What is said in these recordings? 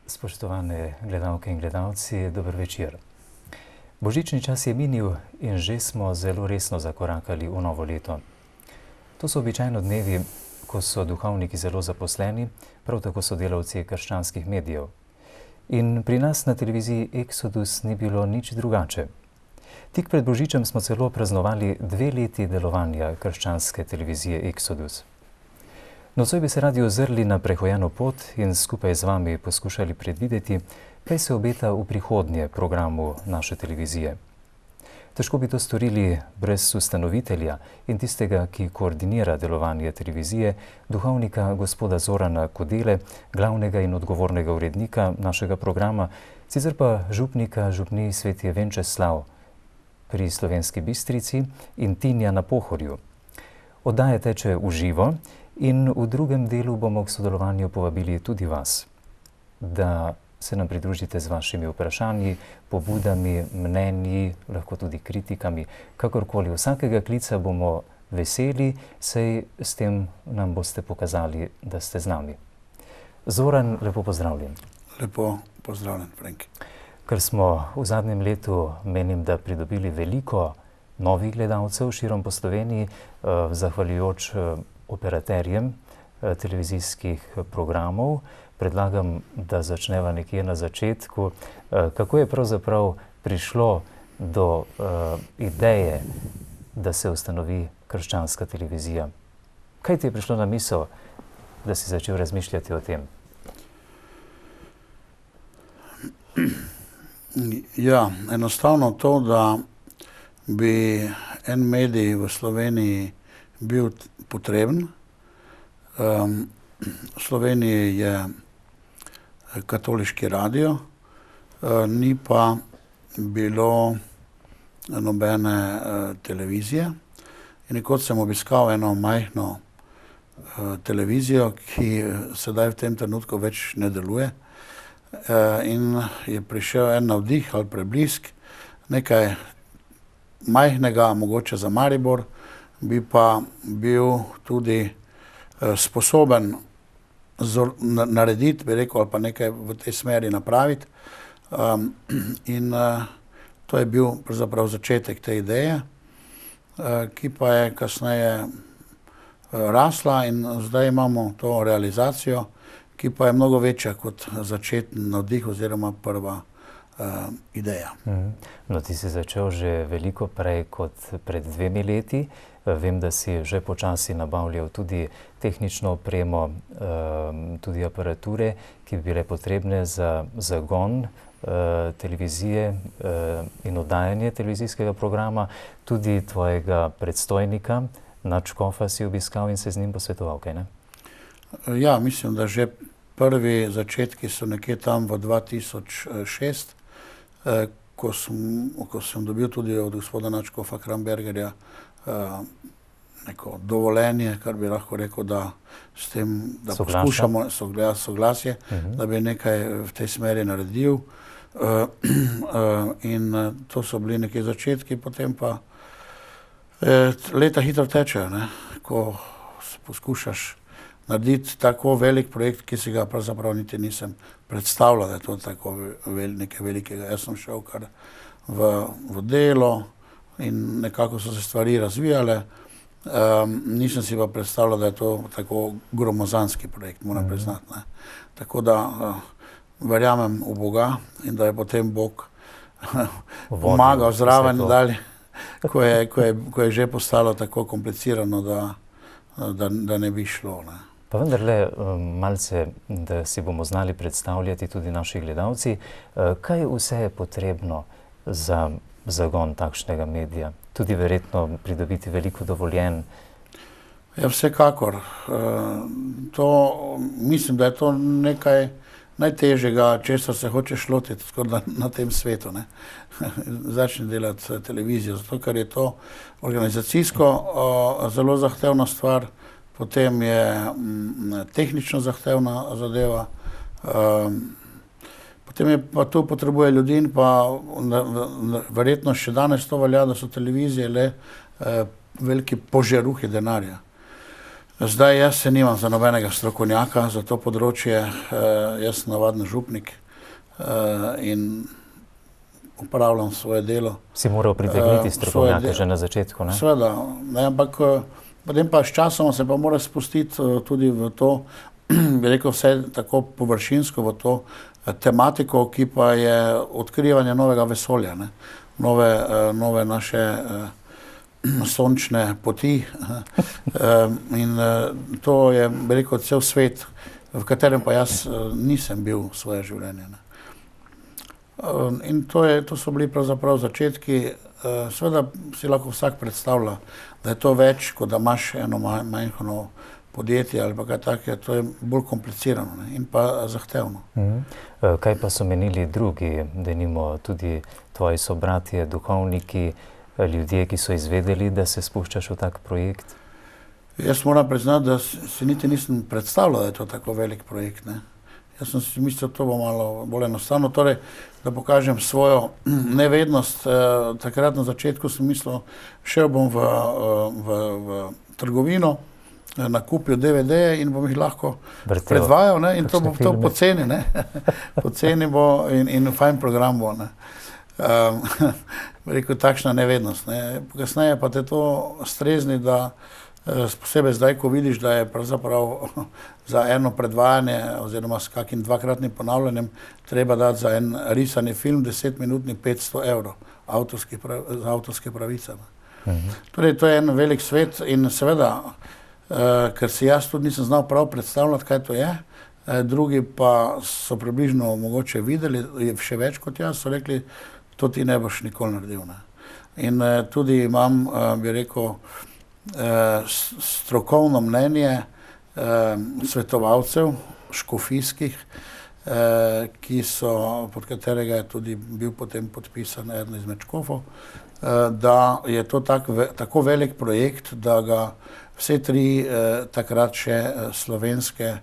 Spoštovane gledalke in gledalci, dober večer. Božični čas je minil in že smo zelo resno zakorakali v novo leto. To so običajno dnevi, ko so duhovniki zelo zaposleni, prav tako so delavci krščanskih medijev. In pri nas na televiziji Exodus ni bilo nič drugače. Tik pred Božičem smo celo praznovali 2 leti delovanja krščanske televizije Exodus. Nocoj bi se radi ozrli na prehojeno pot in skupaj z vami poskušali predvideti, kaj se obeta v prihodnje programu naše televizije. Težko bi to storili brez ustanovitelja in tistega, ki koordinira delovanje televizije, duhovnika gospoda Zorana Kodele, glavnega in odgovornega urednika našega programa, sicer pa župnika župniji Sveti Venčeslav pri Slovenski Bistrici in Tinja na Pohorju. Oddaja teče v živo in v drugem delu bomo k sodelovanju povabili tudi vas, da se nam pridružite z vašimi vprašanji, pobudami, mnenji, lahko tudi kritikami. Kakorkoli, vsakega klica bomo veseli, saj s tem nam boste pokazali, da ste z nami. Zoran, lepo pozdravljen. Lepo pozdravljen, Frank. Ker smo v zadnjem letu, menim, da pridobili veliko novih gledalcev širom po Sloveniji, zahvaljujoč operaterjem televizijskih programov, predlagam, da začneva nekje na začetku. Kako je pravzaprav prišlo do ideje, da se ustanovi krščanska televizija? Kaj ti je prišlo na misel, da si začel razmišljati o tem? Ja, enostavno to, da bi en medij v Sloveniji bil potreben. V Sloveniji je katoliški radio, ni pa bilo nobene televizije. In nekoč sem obiskal eno majhno televizijo, ki sedaj v tem trenutku več ne deluje. In je prišel en navdih ali preblisk, nekaj majhnega, mogoče za Maribor, bi pa bil tudi sposoben narediti, bi rekel, ali pa nekaj v tej smeri napraviti. In to je bil pravzaprav začetek te ideje, ki pa je kasneje rasla in zdaj imamo to realizacijo, ki pa je mnogo večja kot začetni navdih oziroma prva ideja. No, ti si začel že veliko prej kot pred 2 leti. Vem, da si že počasi nabavljal tudi tehnično opremo, tudi aparature, ki bi bile potrebne za zagon televizije in oddajanje televizijskega programa. Tudi tvojega predstojnika, nadškofa, si obiskal in se z njim posvetoval, kaj ne? Ja, mislim, da že prvi začetki so nekje tam v 2006, ko sem dobil tudi od gospoda nadškofa Krambergerja neko dovoljenje, kar bi lahko rekel, da s tem, da poskušamo soglasje, da bi nekaj v tej smeri naredil. In to so bili neki začetki, potem pa leta hitro tečejo, ne? Ko poskušaš narediti tako velik projekt, ki si ga pravzaprav niti nisem predstavljal, da je to tako nekaj velikega. Jaz sem šel kar v delo in nekako so se stvari razvijale. Nisem si pa predstavljal, da je to tako gromozanski projekt, moram priznati, ne. Tako da verjamem v Boga in da je potem Bog pomagal zraven dalje, ko je že postalo tako komplicirano, da ne bi šlo, ne. Pa vendarle malce, da si bomo znali predstavljati tudi naši gledalci, kaj vse je potrebno za zagon takšnega medija? Tudi verjetno pridobiti veliko dovoljenj. Ja, vsekakor. Mislim, da je to nekaj najtežjega, česar se hočeš lotiti skoraj na tem svetu, ne. Začni delati televizijo, zato ker je to organizacijsko zelo zahtevna stvar, potem je tehnično zahtevna zadeva, potem je pa tu potrebuje ljudi in pa verjetno še danes to velja, da so televizije le veliki požeruhi denarja. Zdaj jaz se nimam za nobenega strokovnjaka za to področje, jaz sem navaden župnik in upravljam svoje delo. Si moral pritegniti strokovnjake že na začetku, ne? Seveda, ne, ampak potem pa s časom se pa mora spustiti tudi v to, bi rekel vse tako površinsko v to tematiko, ki pa je odkrivanje novega vesolja, ne? Nove naše sončne poti in to je, bi rekel, cel svet, v katerem pa jaz nisem bil svoje življenje, ne. In to so bili pravzaprav začetki, seveda si lahko vsak predstavlja, da je to več, kot da imaš eno majhno podjetje ali pa kaj takega, to je bolj komplicirano, ne, in pa zahtevno. Kaj pa so menili drugi, denimo tudi tvoji sobratje, duhovniki, ljudje, ki so izvedeli, da se spuščaš v tak projekt? Jaz moram priznati, da si niti nisem predstavljal, da je to tako velik projekt, ne. Jaz sem si mislil, to bo malo bolj enostavno, torej, da pokažem svojo nevednost. Takrat na začetku sem mislil, šel bom v trgovino, nakupil DVD-je in bom jih lahko predvajal, ne, in to bo to poceni, ne. Poceni bo in fajn program bo, ne. Rekel, takšna nevednost, ne. Kasneje pa te to strezni, da posebej zdaj, ko vidiš, da je pravzaprav za eno predvajanje oziroma s kakim dvakratnim ponavljanjem treba dati za en risani film 10-minutni 500 evrov za avtorske pravice. Torej, to je en velik svet in seveda, ker si jaz tudi nisem znal prav predstavljati, kaj to je, drugi pa so približno mogoče videli, še več kot jaz, so rekli, to ti ne boš nikoli naredil, ne. In tudi imam, bi rekel, strokovno mnenje svetovalcev škofijskih, pod katerega je tudi bil potem podpisan eden izmed škofov, da je to tako velik projekt, da ga vse tri takrat še slovenske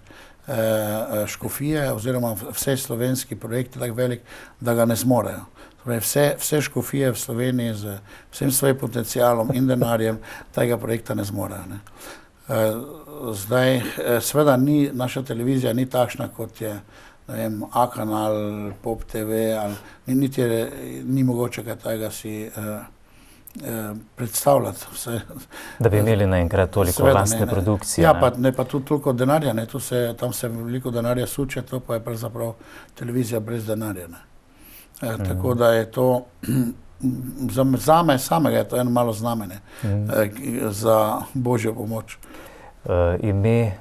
škofije oziroma vse slovenski projekt je tako velik, da ga ne zmorejo. Vse škofije v Sloveniji z vsem svojim potencialom in denarjem tega projekta ne zmorejo, ne. Zdaj, seveda naša televizija ni takšna, kot je, ne vem, A-kanal, Pop TV, niti ni mogoče kaj tega si predstavljati. Da bi imeli naenkrat toliko lastne produkcije. Ja, pa tudi toliko denarja, ne, tam se veliko denarja suče, to pa je pravzaprav televizija brez denarja, ne. Tako da je to, zame samega je to eno malo znamenje za Božjo pomoč. Ime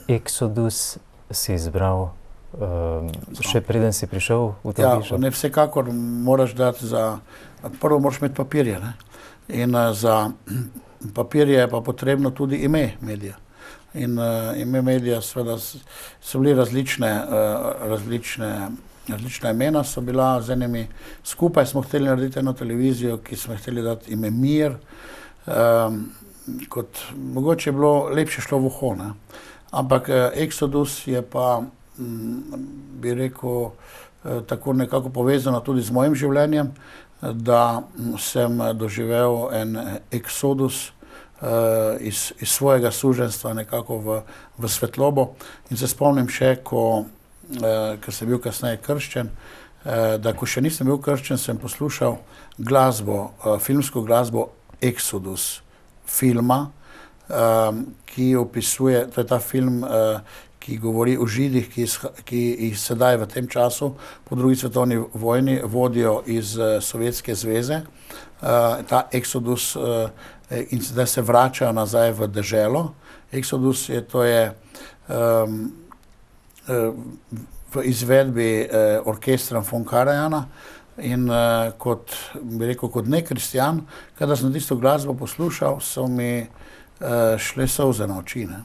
Exodus si izbral še preden si prišel v to hišo? Ja, ne, vsekakor moraš dati prvo moraš imeti papirje, ne. In za papirje je pa potrebno tudi ime medija. In ime medija seveda so bili različna imena so bila z enimi, skupaj smo hteli narediti eno televizijo, ki smo hteli dati ime Mir, kot mogoče je bilo lepše šlo v uho, ne. Ampak Exodus je pa, bi rekel, tako nekako povezano tudi z mojim življenjem, da sem doživel en eksodus iz svojega suženjstva nekako v svetlobo in se spomnim še, ker sem bil kasneje krščen, da ko še nisem bil krščen, sem poslušal filmsko glasbo Exodus filma, ki opisuje, to je ta film, ki govori o Židih, ki jih sedaj v tem času po drugi svetovni vojni vodijo iz Sovjetske zveze. Ta Exodus in sedaj se vračajo nazaj v deželo. Exodus to je v izvedbi orkestra von Karajana in bi rekel, kot nekristjan, kadar sem tisto glasbo poslušal, so mi šle solze na oči, ne.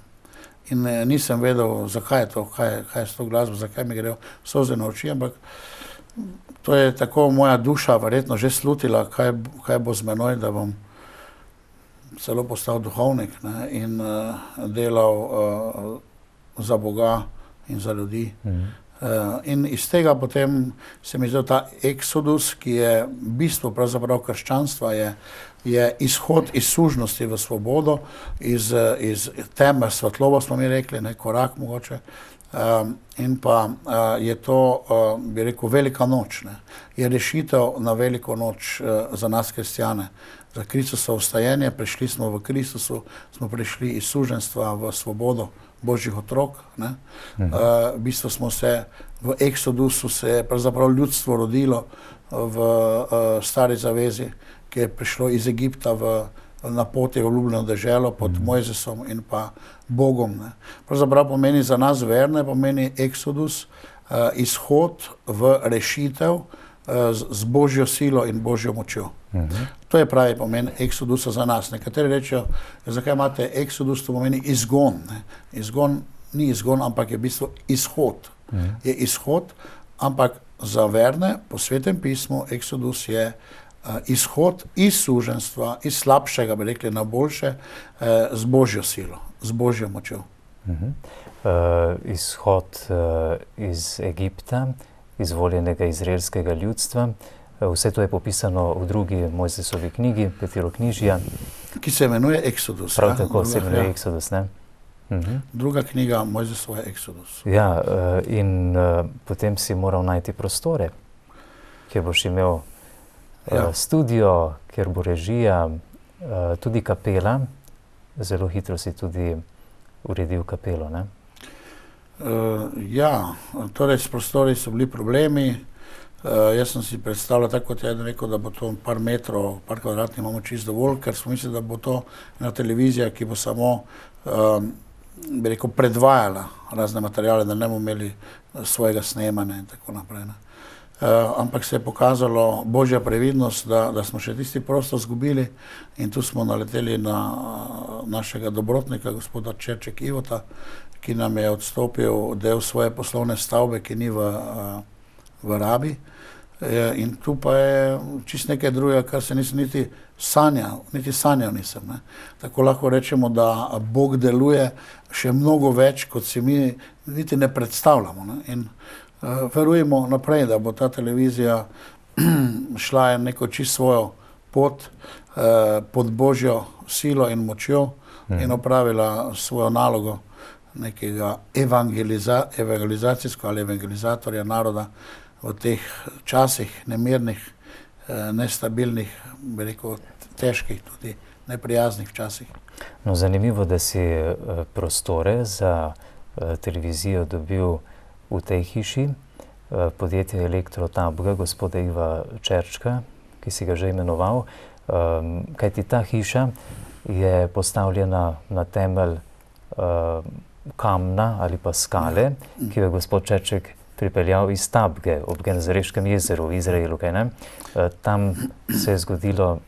In nisem vedel, zakaj je to, kaj je s to glasbo, zakaj mi grejo solze na oči, ampak to je tako moja duša verjetno že slutila, kaj bo z menoj, da bom celo postal duhovnik, ne, in delal za Boga in za ljudi. In iz tega potem se mi zdi ta eksodus, ki je bistvo pravzaprav krščanstva, je izhod iz sužnosti v svobodo, iz teme v svetlobo, smo mi rekli, korak mogoče. In pa je to, bi rekel, velika noč. Je rešitev na veliko noč za nas kristjane. Za Kristusovo vstajenje, prišli smo v Kristusu, smo prišli iz suženstva v svobodo Božjih otrok. V bistvu smo se v eksodusu, se je pravzaprav ljudstvo rodilo v stari zavezi, ki je prišlo iz Egipta na poti v obljubljeno deželo pod Mojzesom in pa Bogom. Pravzaprav pomeni za nas verne, pomeni eksodus, izhod v rešitev z Božjo silo in Božjo močjo. To je pravi pomen eksodusa za nas. Nekateri rečejo, zakaj imate eksodus, to pomeni izgon. Izgon ni izgon, ampak je v bistvu izhod. Je izhod, ampak za verne po Svetem pismu eksodus je izhod iz suženstva, iz slabšega, bi rekli, na boljše, z Božjo silo, z Božjo močjo. Izhod iz Egipta, izvoljenega izraelskega ljudstva. Vse to je popisano v drugi Mojzesovi knjigi, Petiroknjižja. Ki se imenuje Eksodus. Prav tako se imenuje Eksodus, ne? Druga knjiga Mojzesova je Eksodus. Ja, in potem si moral najti prostore, kjer boš imel studio, kjer bo režija, tudi kapela. Zelo hitro si tudi uredil kapelo, ne? Ja, torej s prostori so bili problemi. Jaz sem si predstavljal, tako kot je eden rekel, da bo to par metrov, par kvadratnih imamo čisto dovolj, ker smo mislili, da bo to ena televizija, ki bo samo, bi rekel, predvajala razne materijale, da ne bomo imeli svojega snemanja in tako naprej. Ampak se je pokazalo Božja previdnost, da smo še tisti prostor izgubili in tu smo naleteli na našega dobrotnika, gospoda Čerček Ivota, ki nam je odstopil del svoje poslovne stavbe, ki ni v rabi. In tu pa je čist nekaj drugega, kar se nisem niti sanjal nisem. Tako lahko rečemo, da Bog deluje še mnogo več, kot si mi niti ne predstavljamo. In verujemo naprej, da bo ta televizija šla neko čisto svojo pot pod Božjo silo in močjo in opravila svojo nalogo nekega evangelizacijsko ali evangelizatorja naroda v teh časih nemirnih, nestabilnih, bi rekel, težkih, tudi neprijaznih časih. No, zanimivo, da si prostore za televizijo dobil v tej hiši, podjetje Elektrotabga, gospoda Iva Čerčka, ki si ga že imenoval, kajti ta hiša je postavljena na temelj kamna ali pa skale, ki jo je gospod Čerček pripeljal iz Tabge ob Genezareškem jezeru v Izraelu, kaj ne? Tam se je zgodilo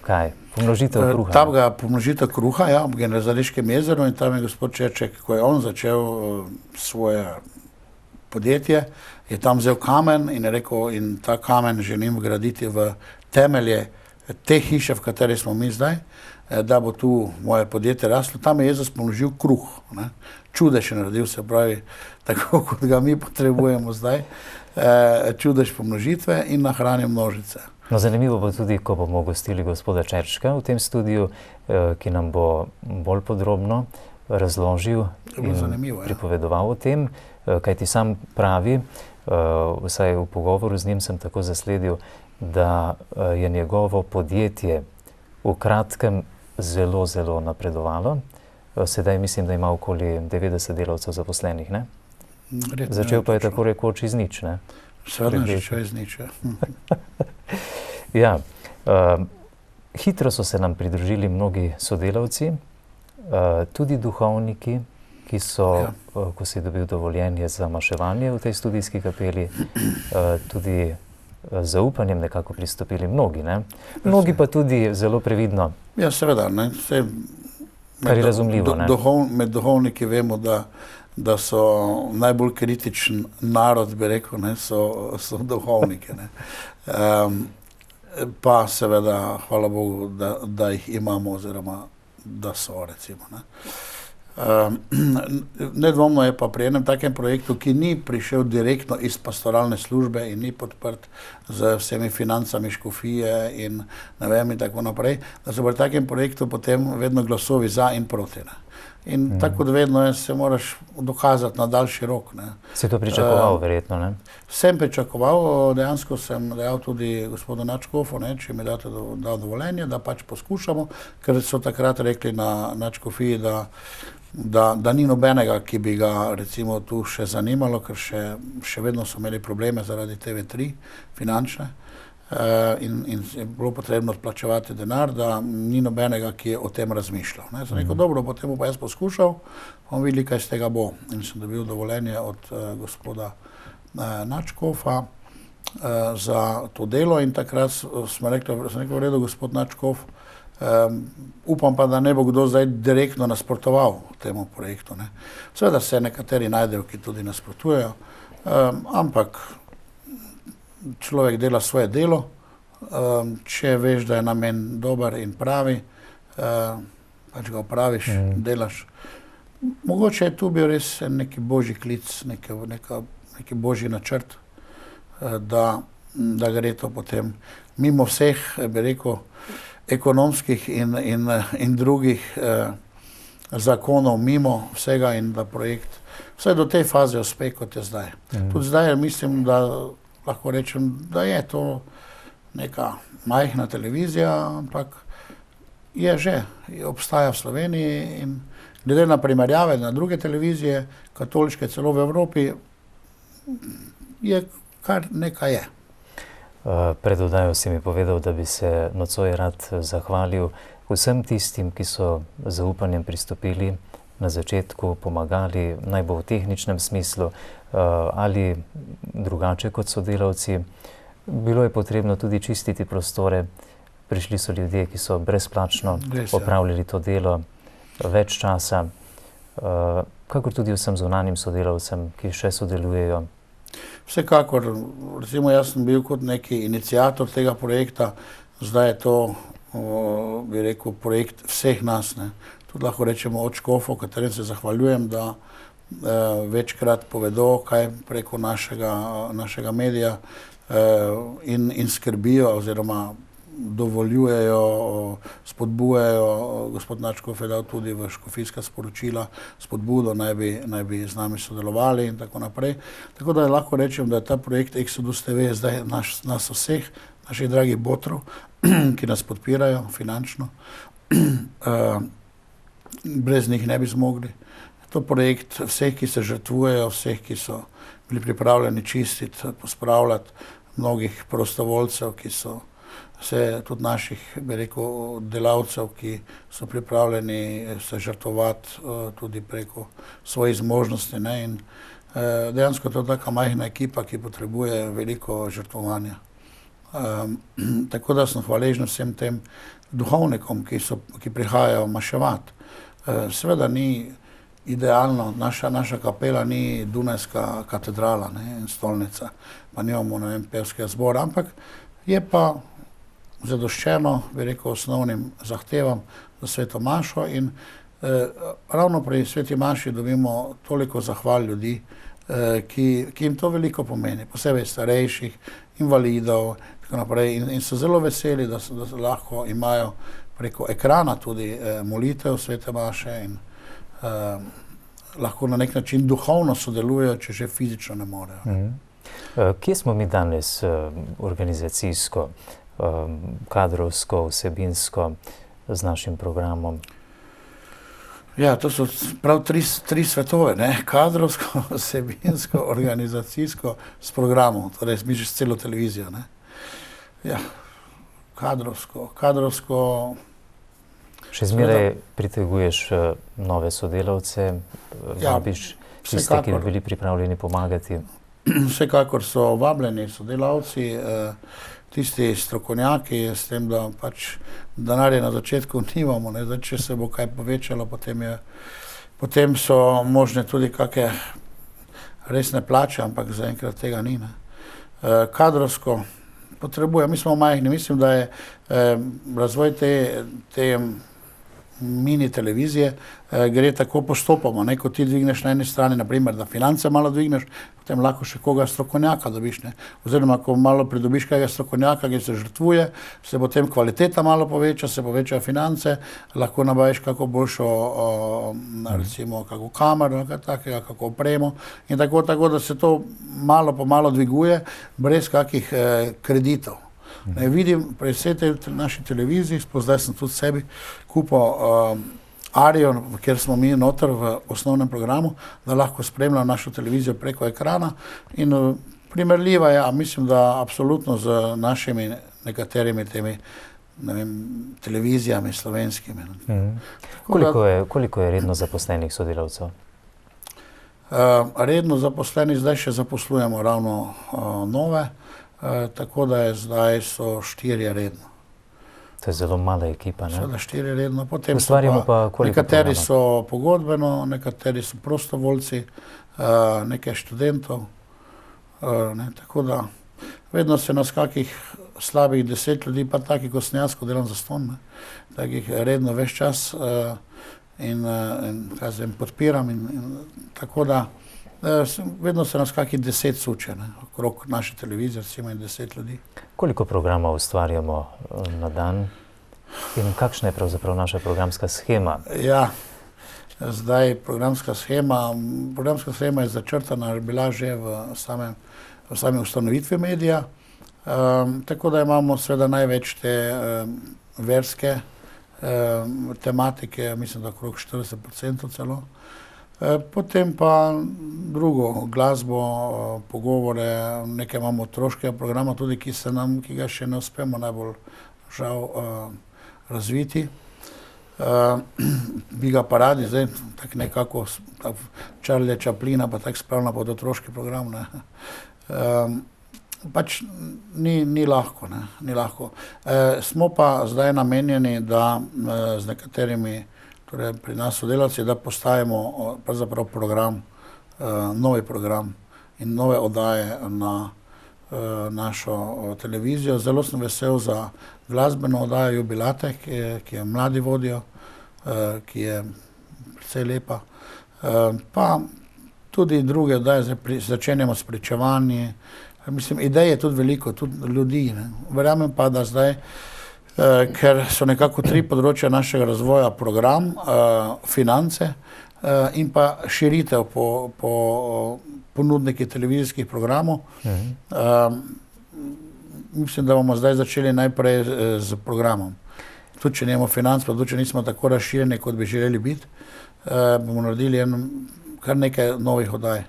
kaj? Pomnožitev kruha. Tabga, pomnožitev kruha, ja, ob Genezareškem jezeru, in tam je gospod Čerček, ko je on začel svoje podjetje, je tam vzel kamen in je rekel, in ta kamen želim vgraditi v temelje te hiše, v kateri smo mi zdaj, da bo tu moje podjetje raslo. Tam je Jezus pomnožil kruh. Čudež je naredil, se pravi, tako kot ga mi potrebujemo zdaj, čudež pomnožitve in nahranil množice. No, zanimivo bo tudi, ko bomo gostili gospoda Čerčka v tem studiu, ki nam bo bolj podrobno razložil in pripovedoval o tem, kaj ti sam pravi, vsaj v pogovoru z njim sem tako zasledil, da je njegovo podjetje v kratkem zelo, zelo napredovalo. Sedaj mislim, da ima okoli 90 delavcev zaposlenih, ne? Začel pa je tako rekoč iz nič, ne? Seveda začel iz nič, ja. Ja, hitro so se nam pridružili mnogi sodelavci, tudi duhovniki, ki so, ko si dobil dovoljenje za maševanje v tej studijski kapeli, tudi zaupanjem nekako pristopili mnogi, ne? Mnogi pa tudi zelo previdno. Ja, seveda, ne? Kar je razumljivo, ne? Med duhovniki vemo, da so najbolj kritičen narod, bi rekel, ne, so duhovniki, ne. Pa seveda, hvala Bogu, da jih imamo, oziroma da so, recimo, ne. Nedvomno je pa pri enem takem projektu, ki ni prišel direktno iz pastoralne službe in ni podprt z vsemi financami škofije in ne vem in tako naprej, da so pri takem projektu potem vedno glasovi za in proti. Ne. In tako kot vedno se moraš dokazati na daljši rok. Ne. Si to pričakoval verjetno, ne? Sem pričakoval, dejansko sem dejal tudi gospodu Nadškofu, če mi dal dovoljenje, da pač poskušamo, ker so takrat rekli na Nadškofiji, da ni nobenega, ki bi ga recimo tu še zanimalo, ker še vedno so imeli probleme zaradi TV3 finančne in je bilo potrebno odplačevati denar, da ni nobenega, ki je o tem razmišljal. Sem rekel, dobro, potem bo pa jaz poskušal, bomo videli, kaj z tega bo. In sem dobil dovoljenje od gospoda Nadškofa za to delo in takrat sem rekel, v redu, gospod Nadškof, upam pa, da ne bo kdo zdaj direktno nasprotoval temu projektu. Ne. Seveda se nekateri najdejo, ki tudi nasprotujejo, ampak človek dela svoje delo, če veš, da je namen dober in pravi, pač ga opraviš, delaš. Mogoče je tu bil res neki božji klic, neki božji načrt, da gre to potem mimo vseh, bi rekel, ekonomskih in drugih zakonov, mimo vsega in da projekt vsaj do te faze uspe, kot je zdaj. Tudi zdaj mislim, da lahko rečem, da je to neka majhna televizija, ampak obstaja v Sloveniji in glede na primerjave na druge televizije, katoliške celo v Evropi, je kar nekaj je. Pred oddajo si mi povedal, da bi se nocoj rad zahvalil vsem tistim, ki so z zaupanjem pristopili na začetku, pomagali, naj bo v tehničnem smislu ali drugače kot sodelavci. Bilo je potrebno tudi čistiti prostore, prišli so ljudje, ki so brezplačno opravljali to delo več časa, kakor tudi vsem zunanjim sodelavcem, ki še sodelujejo. Vsekakor, recimo jaz sem bil kot neki iniciator tega projekta, zdaj je to, bi rekel, projekt vseh nas. Ne. Tudi lahko rečemo od škofov, katerim se zahvaljujem, da večkrat povedo, kaj preko našega medija in skrbijo oziroma dovoljujejo, spodbujajo. Gospod Nadškof je dal tudi v škofijska sporočila spodbudo, naj bi z nami sodelovali in tako naprej. Tako da lahko rečem, da je ta projekt Exodus TV zdaj nas vseh, naših dragih botrov, ki nas podpirajo finančno. Brez njih ne bi zmogli. To projekt vseh, ki se žrtvujejo, vseh, ki so bili pripravljeni čistiti, pospravljati, mnogih prostovoljcev, ki so tudi naših, bi rekel, delavcev, ki so pripravljeni se žrtvovati tudi preko svojih zmožnosti. Ne? In dejansko to je taka majhna ekipa, ki potrebuje veliko žrtvovanja. Tako da sem hvaležen vsem tem duhovnikom, ki prihajajo maševati. Seveda ni idealno, naša kapela ni Dunajska katedrala, ne, in stolnica, pa nimamo, ne vem, pevskega zbora, ampak je pa zadoščeno, bi rekel, osnovnim zahtevam za sveto mašo in ravno pri sveti maši dobimo toliko zahval ljudi, ki jim to veliko pomeni, posebej starejših, invalidov, tako naprej, in so zelo veseli, da lahko imajo preko ekrana tudi molitev svete maše in lahko na nek način duhovno sodelujejo, če že fizično ne morejo. Kje smo mi danes organizacijsko, kadrovsko, vsebinsko z našim programom? Ja, to so prav tri svetove, ne? Kadrovsko, vsebinsko, organizacijsko, s programom, torej misliš celo televizijo. Ne? Ja, kadrovsko. Še zmeraj priteguješ nove sodelavce, vabiš tiste, ki bi bili pripravljeni pomagati? Vsekakor so vabljeni sodelavci, tisti strokovnjaki, s tem, da pač denarja na začetku nimamo, ne? Zdaj, če se bo kaj povečalo, potem so možne tudi kakšne resne plače, ampak zaenkrat tega ni. Ne? Kadrovsko potrebuje, mi smo majhni, mislim, da je razvoj te mini televizije gre tako postopoma, ne, ko ti dvigneš na eni strani, naprimer, da finance malo dvigneš, potem lahko še koga strokovnjaka dobiš, ne. Oziroma, ko malo pridobiš kakega strokovnjaka, ki se žrtvuje, se potem kvaliteta malo poveča, se povečajo finance, lahko nabaviš kako boljšo, recimo, kako kamero, takega, kako opremo in tako, da se to malo po malo dviguje, brez kakih kreditov. Ne, vidim pri vsej tej naši televiziji, zdaj sem tudi sebi kupil Arion, kjer smo mi noter v osnovnem programu, da lahko spremljam našo televizijo preko ekrana in primerljiva je, mislim, da absolutno z našimi nekaterimi temi, ne vem, televizijami slovenskimi. Koliko je redno zaposlenih sodelavcev? Redno zaposlenih zdaj še zaposlujemo ravno nove, tako da zdaj so 4 redno. To je zelo mala ekipa, ne? Seveda 4 redno, potem nekateri so pogodbeno, nekateri so prostovoljci, nekaj študentov, ne, tako da vedno se nas kakih slabih 10 ljudi, pa takih, ko sem jaz, ko delam zastonj, takih redno ves čas in kaj zdaj, podpiram in tako da vedno se nas kakih 10 suče, ne, okrog naše televizije, recimo 10 ljudi. Koliko programov ustvarjamo na dan in kakšna je pravzaprav naša programska shema? Ja, zdaj programska shema je začrtana, bila že v sami ustanovitvi medija, tako da imamo seveda največ te verske tematike, mislim, da okrog 40% celo. Potem pa drugo, glasbo, pogovore, nekaj imamo otroškega programa tudi, ki ga še ne uspemo najbolj žal razviti. Bi ga pa radi, zdaj tako nekako Charlie Chaplina pa tako spravljamo pod otroški program, ne. Pač ni lahko, ne, ni lahko. Smo pa zdaj namenjeni, da z nekaterimi, torej pri nas sodelavci, da postavimo pravzaprav program, novi program in nove oddaje na našo televizijo. Zelo sem vesel za glasbeno oddajo Jubilate, ki jo mladi vodijo, ki je precej lepa. Pa tudi druge oddaje, začenjamo s pričevanji. Mislim, idej je tudi veliko, tudi ljudi, ne. Verjamem pa, da zdaj, ker so nekako 3 področja našega razvoja, program, finance in pa širitev po ponudniki televizijskih programov. Mislim, da bomo zdaj začeli najprej z programom. Tudi če nimamo financ, pa tudi če nismo tako razširjeni, kot bi želeli biti, bomo naredili kar nekaj novih oddaj.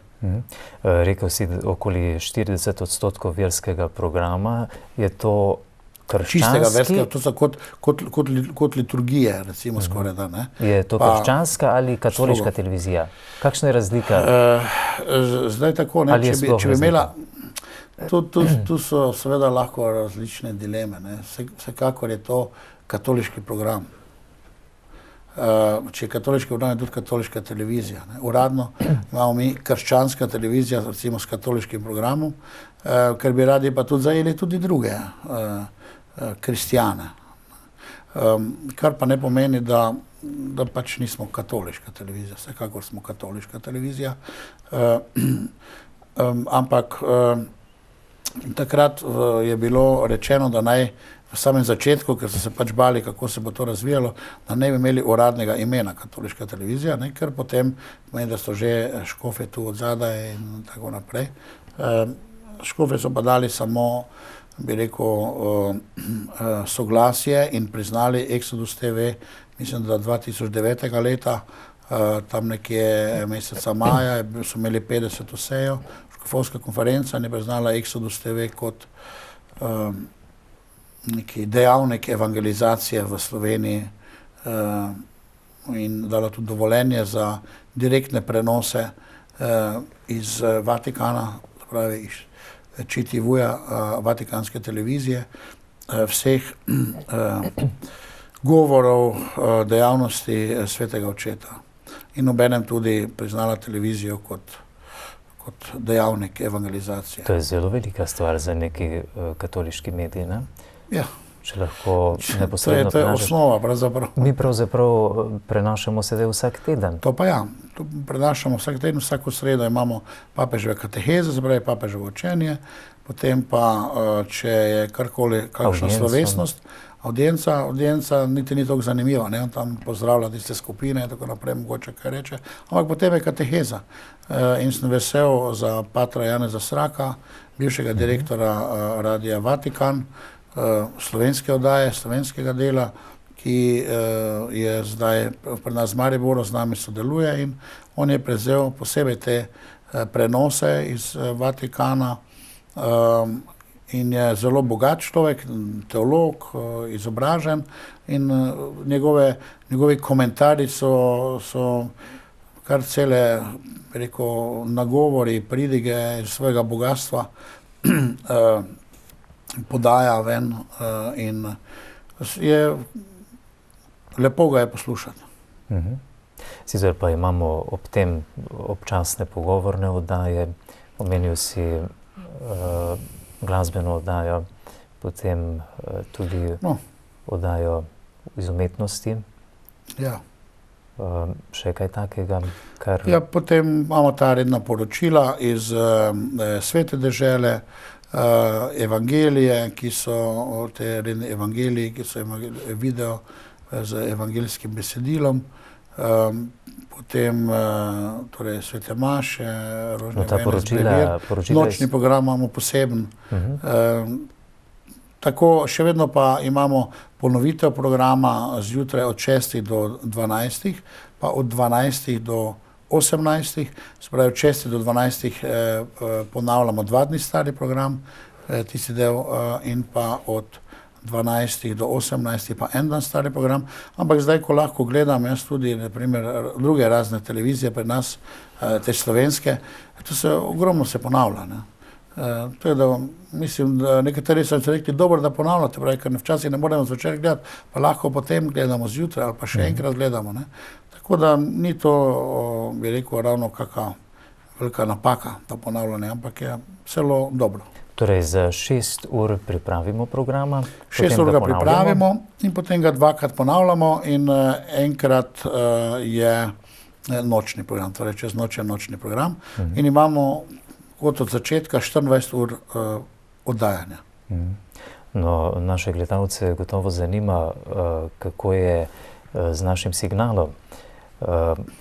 Rekel si, okoli 40% verskega programa, je to krščanski? Čistega verskega, to so kot liturgije, recimo skoraj da, ne. Je to krščanska ali katoliška televizija? Kakšna je razlika? Zdaj tako, ne, če bi imela, tu so seveda lahko različne dileme, ne. Vsekakor je to katoliški program. Če je katoliški program, je tudi katoliška televizija, ne. Uradno imamo mi krščanska televizija, recimo s katoliškim programom, ker bi radi pa tudi zajeli tudi druge kristjane. Kar pa ne pomeni, da pač nismo katoliška televizija, vsekakor smo katoliška televizija. Ampak takrat je bilo rečeno, da naj v samem začetku, ker so se pač bali, kako se bo to razvijalo, da ne bi imeli uradnega imena katoliška televizija, ne, ker potem pomeni, da so že škofje tu od zadaj in tako naprej. Škofje so pa dali samo, bi rekel, soglasje in priznali Exodus TV, mislim, da 2009. leta, tam nekje meseca maja, so imeli 50. sejo, škofovska konferenca in je priznala Exodus TV kot neki dejavnik evangelizacije v Sloveniji in dala tudi dovoljenje za direktne prenose iz Vatikana, pravi iz ČTV-ja, vatikanske televizije, vseh govorov, dejavnosti svetega očeta. In obenem tudi priznala televizijo kot dejavnik evangelizacije. To je zelo velika stvar za neki katoliški medij, ne? Ja, če lahko neposredno To je prenašaš. osnova, pravzaprav. Mi pravzaprav prenašamo sedaj vsak teden. To pa ja, to prenašamo vsak teden, vsako sredo imamo papeževe kateheze, se pravi papeževo učenje, potem pa, če je karkoli, kakšna Audienca. slovesnost, audienca niti ni toliko zanimiva, ne, on tam pozdravlja tiste skupine in tako naprej, mogoče kaj reče, ampak potem je kateheza. In sem vesel za patra Janeza Sraka, bivšega direktora Radia Vatikan, slovenske oddaje, slovenskega dela, ki je zdaj pri nas v Mariboru, z nami sodeluje in on je prevzel posebej te prenose iz Vatikana in je zelo bogat človek, teolog, izobražen in njegovi komentarji so kar cele, rekel, nagovori, pridige iz svojega bogatstva podaja ven in je lepo ga je poslušati. Sicer pa imamo ob tem občasne pogovorne oddaje, omenil si glasbeno oddajo, potem tudi oddajo iz umetnosti. Ja. Še kaj takega, kar... Ja, potem imamo ta redna poročila iz Svete dežele, evangelije, ki so te redne evangelije, ki so video z evangeljskim besedilom, potem torej Svete maše, rožne vene, zbevir, nočni program imamo poseben. Tako še vedno pa imamo ponovitev programa zjutraj od 6 do 12, pa od 12 do 18, se pravi od 6 do 12 ponavljamo 2 dni stari program, tisti del, in pa od 12 do 18 pa en dan stari program, ampak zdaj, ko lahko gledam jaz tudi, naprimer, druge razne televizije pri nas, te slovenske, to se ogromno se ponavlja, ne. To je, da mislim, da nekateri so rekli, dobro, da ponavljate, pravi, ker včasih ne moremo zvečer gledati, pa lahko potem gledamo zjutraj ali pa še enkrat gledamo, ne. Tako da ni to, bi rekel, ravno kakšna velika napaka, to ponavljanje, ampak je celo dobro. Torej, za 6 ur pripravimo programa. 6 ur ga pripravimo in potem ga 2-krat ponavljamo in enkrat je nočni program, torej čez noč je nočni program in imamo kot od začetka 24 ur oddajanja. No, naše gledalce gotovo zanima, kako je z našim signalom,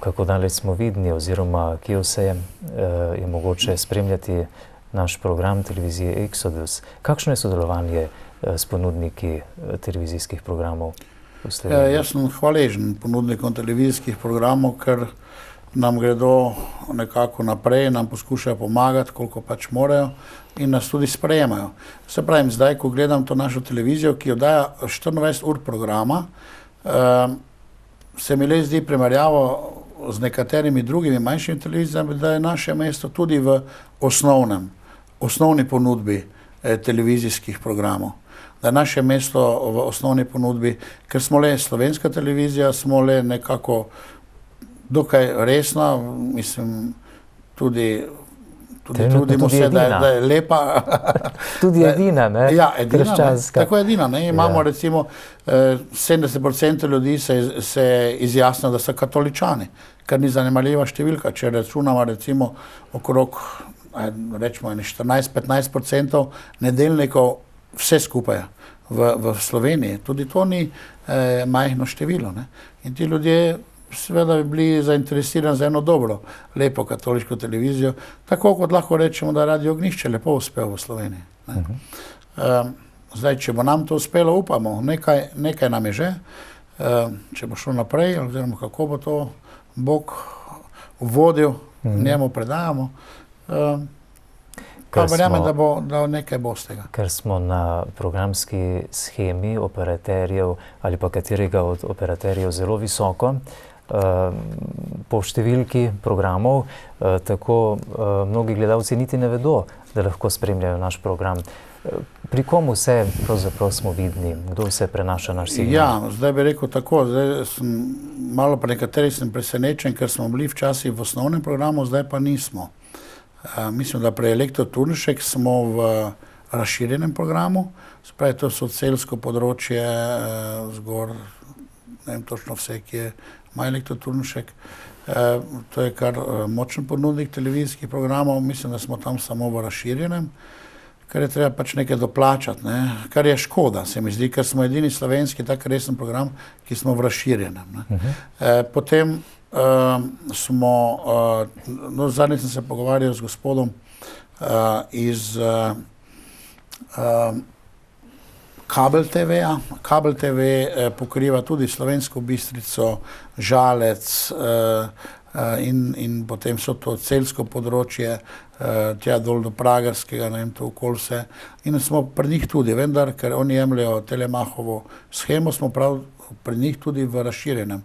kako daleč smo vidni oziroma kje vse je mogoče spremljati naš program televizije Exodus. Kakšno je sodelovanje s ponudniki televizijskih programov v Sloveniji? Jaz sem hvaležen ponudnikom televizijskih programov, ker nam gredo nekako naprej, nam poskušajo pomagati, koliko pač morajo in nas tudi sprejemajo. Se pravim, zdaj, ko gledam to našo televizijo, ki oddaja 24 ur programa, se mi le zdi primerjavo z nekaterimi drugimi manjšimi televizijami, da je naše mesto tudi v osnovni ponudbi televizijskih programov. Da je naše mesto v osnovni ponudbi, ker smo le slovenska televizija, smo le nekako dokaj resna, mislim, tudi trudimo se, da je lepa. Tudi edina, ne? Ja, edina, krščanska. Tako edina, ne? Imamo recimo 70% ljudi se izjasnilo, da so katoličani, kar ni zanemarljiva številka. Če računamo recimo okrog, rečemo 14-15% nedeljnikov, vse skupaj v Sloveniji. Tudi to ni majhno število, ne? In ti ljudje seveda bi bili zainteresirani za eno dobro, lepo katoliško televizijo, tako kot lahko rečemo, da Radio Ognjišče lepo uspel v Sloveniji. Zdaj, če bo nam to uspelo, upamo, nekaj nam je že, če bo šlo naprej, oziroma kako bo to Bog vodil, njemu predajamo, pa verjamem, da nekaj bo z tega. Ker smo na programski shemi operaterjev ali pa katerega od operaterjev zelo visoko, po številki programov, tako mnogi gledalci niti ne vedo, da lahko spremljajo naš program. Pri komu vse pravzaprav smo vidni? Kdo vse prenaša naš signal? Ja, zdaj bi rekel tako, zdaj sem malo pri nekaterih sem presenečen, ker smo bili včasih v osnovnem programu, zdaj pa nismo. Mislim, da pri Elektro Turnšek smo v razširjenem programu, se pravi, to so celsko področje, zgor, ne vem točno vse, ki je Majlek Turnšek, to je kar močen ponudnik televizijskih programov, mislim, da smo tam samo v razširjenem, ker je treba pač nekaj doplačati, ne? Kar je škoda, se mi zdi, ker smo edini slovenski tak resen program, ki smo v razširjenem. Ne? Potem smo, no zadnjič sem se pogovarjal z gospodom iz Kabel TV-ja. Kabel TV pokriva tudi Slovensko Bistrico, Žalec in potem so to celsko področje, tja dol do Pragerskega, ne vem, to okoli vse. In smo pri njih tudi, vendar, ker oni jemljajo Telemachovo shemo, smo prav pri njih tudi v razširjenem.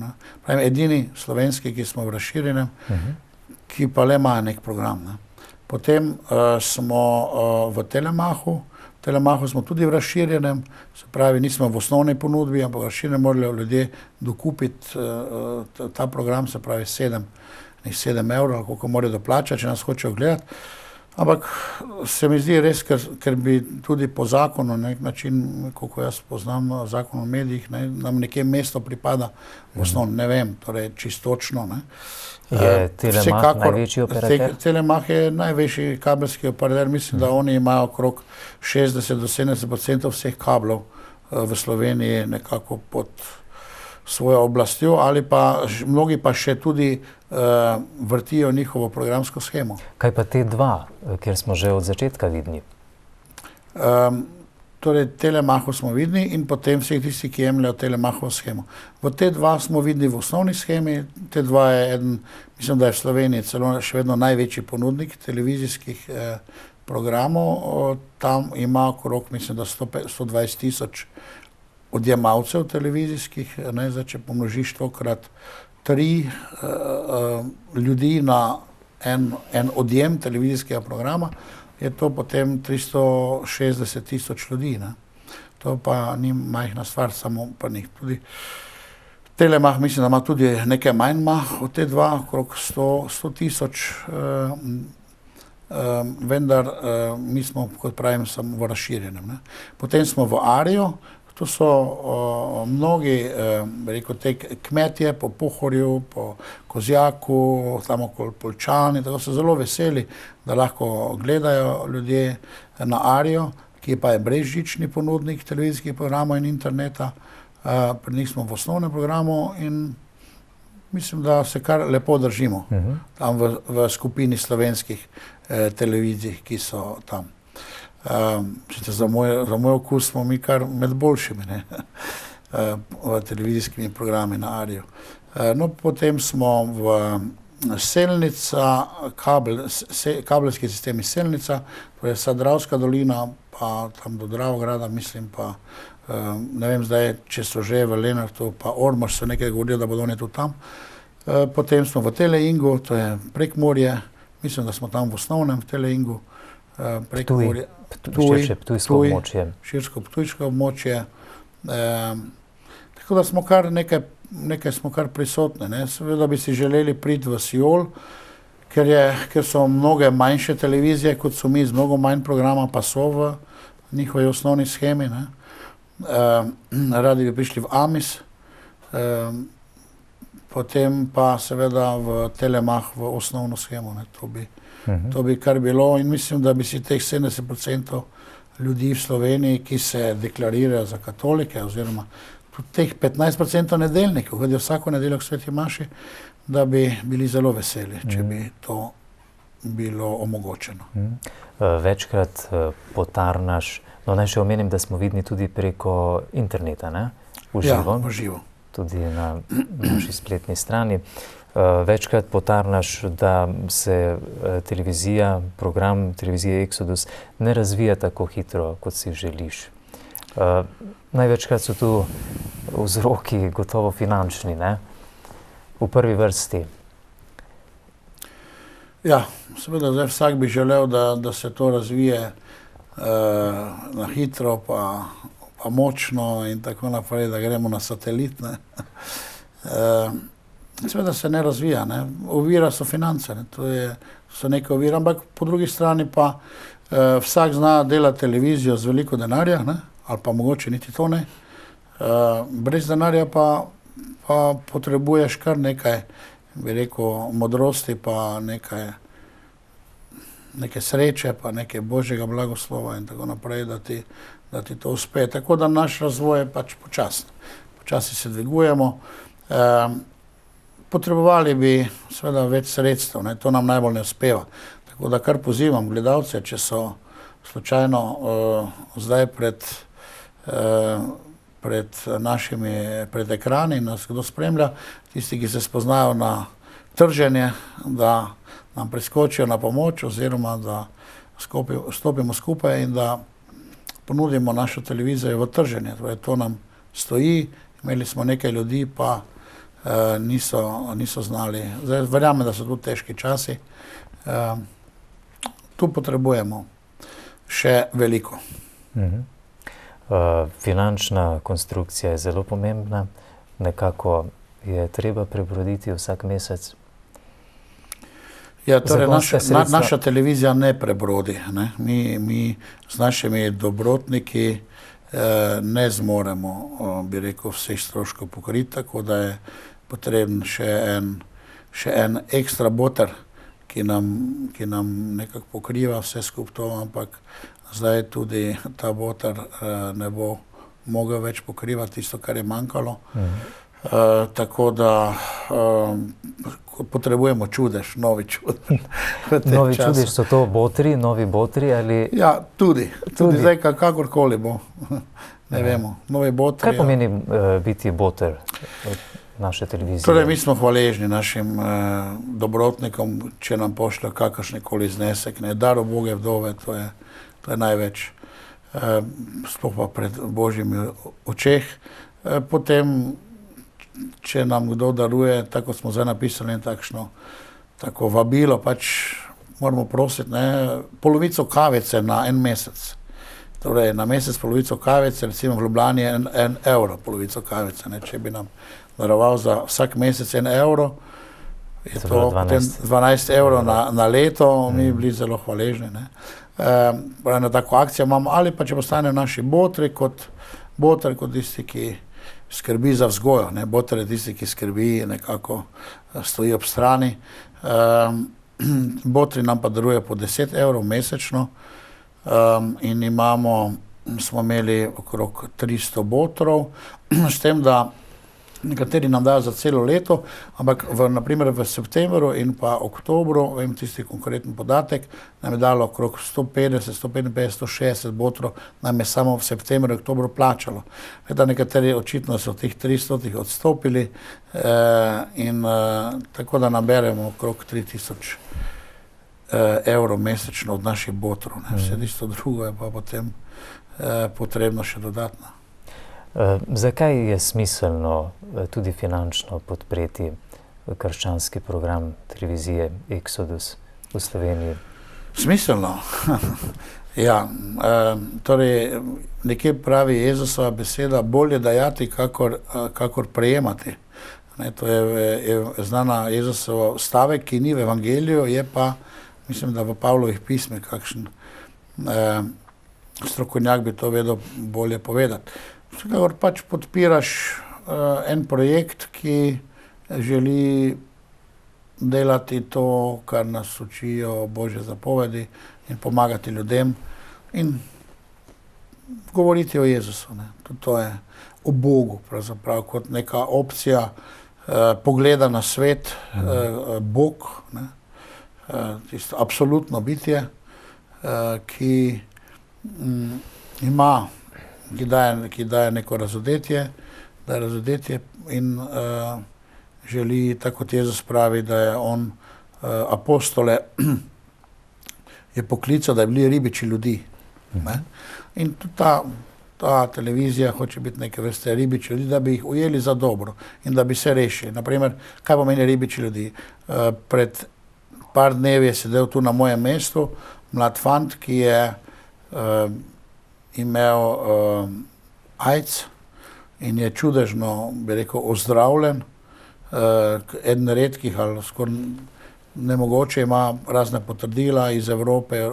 Ne? Pravim, edini slovenski, ki smo v razširjenem, ki pa le ima nek program. Ne? Potem smo v Telemachu. V Telemachu smo tudi v razširjenem, se pravi, nismo v osnovni ponudbi, ampak razširjenem morajo ljudje dokupiti ta program, se pravi 7 evrov, koliko morajo doplačati, če nas hočejo gledati. Ampak se mi zdi res, ker bi tudi po zakonu, na nek način, koliko jaz poznam zakon o medijih, ne, nam nekje mesto pripada v osnovno, ne vem, torej čistočno. Ne. Je Telemach največji operater? Telemach je največji kabelski operater, mislim, da oni imajo okrog 60 do 70% vseh kablov v Sloveniji nekako pod svojo oblastjo, ali pa mnogi pa še tudi vrtijo njihovo programsko shemo. Kaj pa te dva, kjer smo že od začetka vidni? Torej, Telemachu smo vidni in potem vseh tisti, ki jemljajo Telemachovo shemo. V te dva smo vidni v osnovni shemi, te dva je eden, mislim, da je v Sloveniji celo še vedno največji ponudnik televizijskih programov, tam ima okrog, mislim, da 120 tisoč odjemalcev televizijskih, ne, zdaj, če pomnožiš to krat 3 ljudi na en odjem televizijskega programa, je to potem 360 tisoč ljudi. Ne. To pa ni majhna stvar, samo pa njih tudi. Telemach mislim, da ima tudi nekaj manj od te dva, okrog 100 tisoč, vendar mi smo, kot pravim, samo v razširjenem. Ne. Potem smo v Arijo. To so mnogi, rekel, te kmetje po Pohorju, po Kozjaku, tam okoli Poljčani, tako so zelo veseli, da lahko gledajo ljudje na Arijo, ki pa je brezžični ponudnik televizijskih programov in interneta. Pri njih smo v osnovnem programu in mislim, da se kar lepo držimo tam v skupini slovenskih televizij, ki so tam. Za moj okus smo mi kar med boljšimi, ne, v televizijskimi programi na Ariju. No, potem smo v Selnica, kabelski sistemi Selnica, to je Dravska dolina, pa tam do Dravograda, mislim, pa ne vem zdaj, če so že v Lenartu, pa Ormož so nekaj govorili, da bodo oni tudi tam. Potem smo v Teleingu, to je Prekmurje, mislim, da smo tam v osnovnem v Teleingu, Prekmurje. Širsko ptujsko območje. Tako da smo kar nekaj smo kar prisotni. Ne. Seveda bi si želeli priti v Siol, ker so mnoge manjše televizije, kot so mi, z mnogo manj programa, pa so v njihovi osnovni shemi. Ne. Radi bi prišli v Amis, potem pa seveda v Telemach v osnovno shemo. Ne. To bi kar bilo in mislim, da bi si teh 70% ljudi v Sloveniji, ki se deklarirajo za katolike, oziroma tudi teh 15% nedeljnikov, hodijo vsako nedeljo k Sveti maši, da bi bili zelo veseli, če bi to bilo omogočeno. Večkrat potarnaš, no naj še omenim, da smo vidni tudi preko interneta, ne? V živo. Ja, v živo. Tudi na naši spletni strani. Večkrat potarnaš, da se program televizije Exodus ne razvija tako hitro, kot si želiš. Največkrat so tu vzroki gotovo finančni, ne? V prvi vrsti. Ja, seveda zdaj vsak bi želel, da se to razvije na hitro, pa močno in tako naprej, da gremo na satelit, ne. Seveda se ne razvija, ne. Ovira so finance, ne. To so neke ovire, ampak po drugi strani pa Vsak zna delati televizijo z veliko denarja, ne? Ali pa mogoče niti to ne. Brez denarja pa potrebuješ kar nekaj, bi rekel, modrosti, pa neke sreče, pa nekaj božjega blagoslova in tako naprej, da ti to uspe. Tako da naš razvoj je pač počasen. Počasi se dvigujemo. Potrebovali bi seveda več sredstev, ne? To nam najbolj ne uspeva. Tako da kar pozivam gledalce, če so slučajno zdaj pred ekrani, nas kdo spremlja, tisti, ki se spoznajo na trženje, da nam priskočijo na pomoč oziroma da stopimo skupaj in da ponudimo našo televizijo v trženje. Torej, to nam stoji, imeli smo nekaj ljudi, pa niso znali. Zdaj verjamem, da so tu težki časi. Tu potrebujemo še veliko. Finančna konstrukcija je zelo pomembna. Nekako je treba prebroditi vsak mesec. Ja, torej naša televizija ne prebrodi. Ne? Mi z našimi dobrotniki ne zmoremo, bi rekel, vseh stroškov pokriti, tako da je potreben še en ekstra boter, ki nam nekako pokriva vse skupaj to, ampak zdaj tudi ta boter ne bo mogel več pokrivati tisto, kar je manjkalo. Tako da potrebujemo čudež, novi čudež. Novi čudež so to botri, novi botri ali? Ja, tudi zdaj kakorkoli bo, ne vemo. Novi botri. Kaj pomeni biti boter naše televizije? Torej, mi smo hvaležni našim dobrotnikom, če nam pošljajo kakršnikoli znesek, ne, dar uboge vdove, to je največ, sploh pa pred božjimi očeh. Potem, če nam kdo daruje, tako smo zdaj napisali tako vabilo, pač moramo prositi, ne, polovico kavice na en mesec. Torej, na mesec polovico kavice, recimo v Ljubljani je 1 evro polovico kavice, ne, če bi nam daroval za vsak mesec 1 evro, je to potem 12 evrov na leto, mi bili zelo hvaležni, ne. Eno tako akcijo imamo, ali pa če postanejo naši botri kot tisti, ki skrbi za vzgojo, ne, boter je tisti, ki skrbi, nekako stoji ob strani. Botri nam pa daruje po 10 evrov mesečno in smo imeli okrog 300 botrov, s tem, da nekateri nam dajo za celo leto, ampak naprimer v septembru in pa oktobru, vem tisti konkreten podatek, nam je dalo okrog 150, 155, 160 botrov, nam je samo v septembru in oktobru plačalo. Nekateri očitno so teh 300 odstopili in tako da naberemo okrog 3000 evrov mesečno od naših botrov. Vse tisto drugo je pa potem potrebno še dodatno. Zakaj je smiselno tudi finančno podpreti krščanski program televizije Exodus v Sloveniji? Smiselno? Ja, torej nekje pravi Jezusova beseda, bolje dajati, kakor prejemati. To je znana Jezusov stavek, ki ni v evangeliju, je pa, mislim, da v Pavlovih pismih kakšen strokovnjak bi to vedel bolje povedati. Vsekakor pač podpiraš en projekt, ki želi delati to, kar nas učijo Božje zapovedi in pomagati ljudem in govoriti o Jezusu. To je o Bogu, pravzaprav kot neka opcija pogleda na svet, Bog, tisto absolutno bitje, ki ima ki daje neko razodetje in želi, tako kot Jezus pravi, da je on apostole je poklical, da je bili ribiči ljudi. In tudi ta televizija hoče biti neke vrste ribiči ljudi, da bi jih ujeli za dobro in da bi se rešili. Naprimer, kaj pomeni ribiči ljudi? Pred par dnevi je sedel tu na mojem mestu mlad fant, ki je imel AIDS in je čudežno, bi rekel, ozdravljen, eden redkih ali skoraj nemogoče, ima razne potrdila iz Evrope,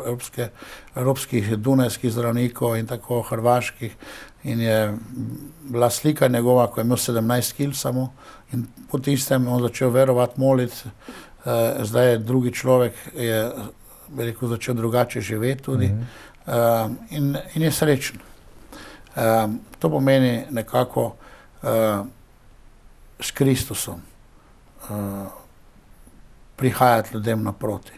evropskih dunajskih zdravnikov in tako hrvaških. In je bila slika njegova, ko je imel 17 kil samo. In po tistem on začel verovati, moliti. Zdaj je drugi človek, je začel drugače živeti tudi. In je srečen. To pomeni nekako s Kristusom prihajati ljudem naproti.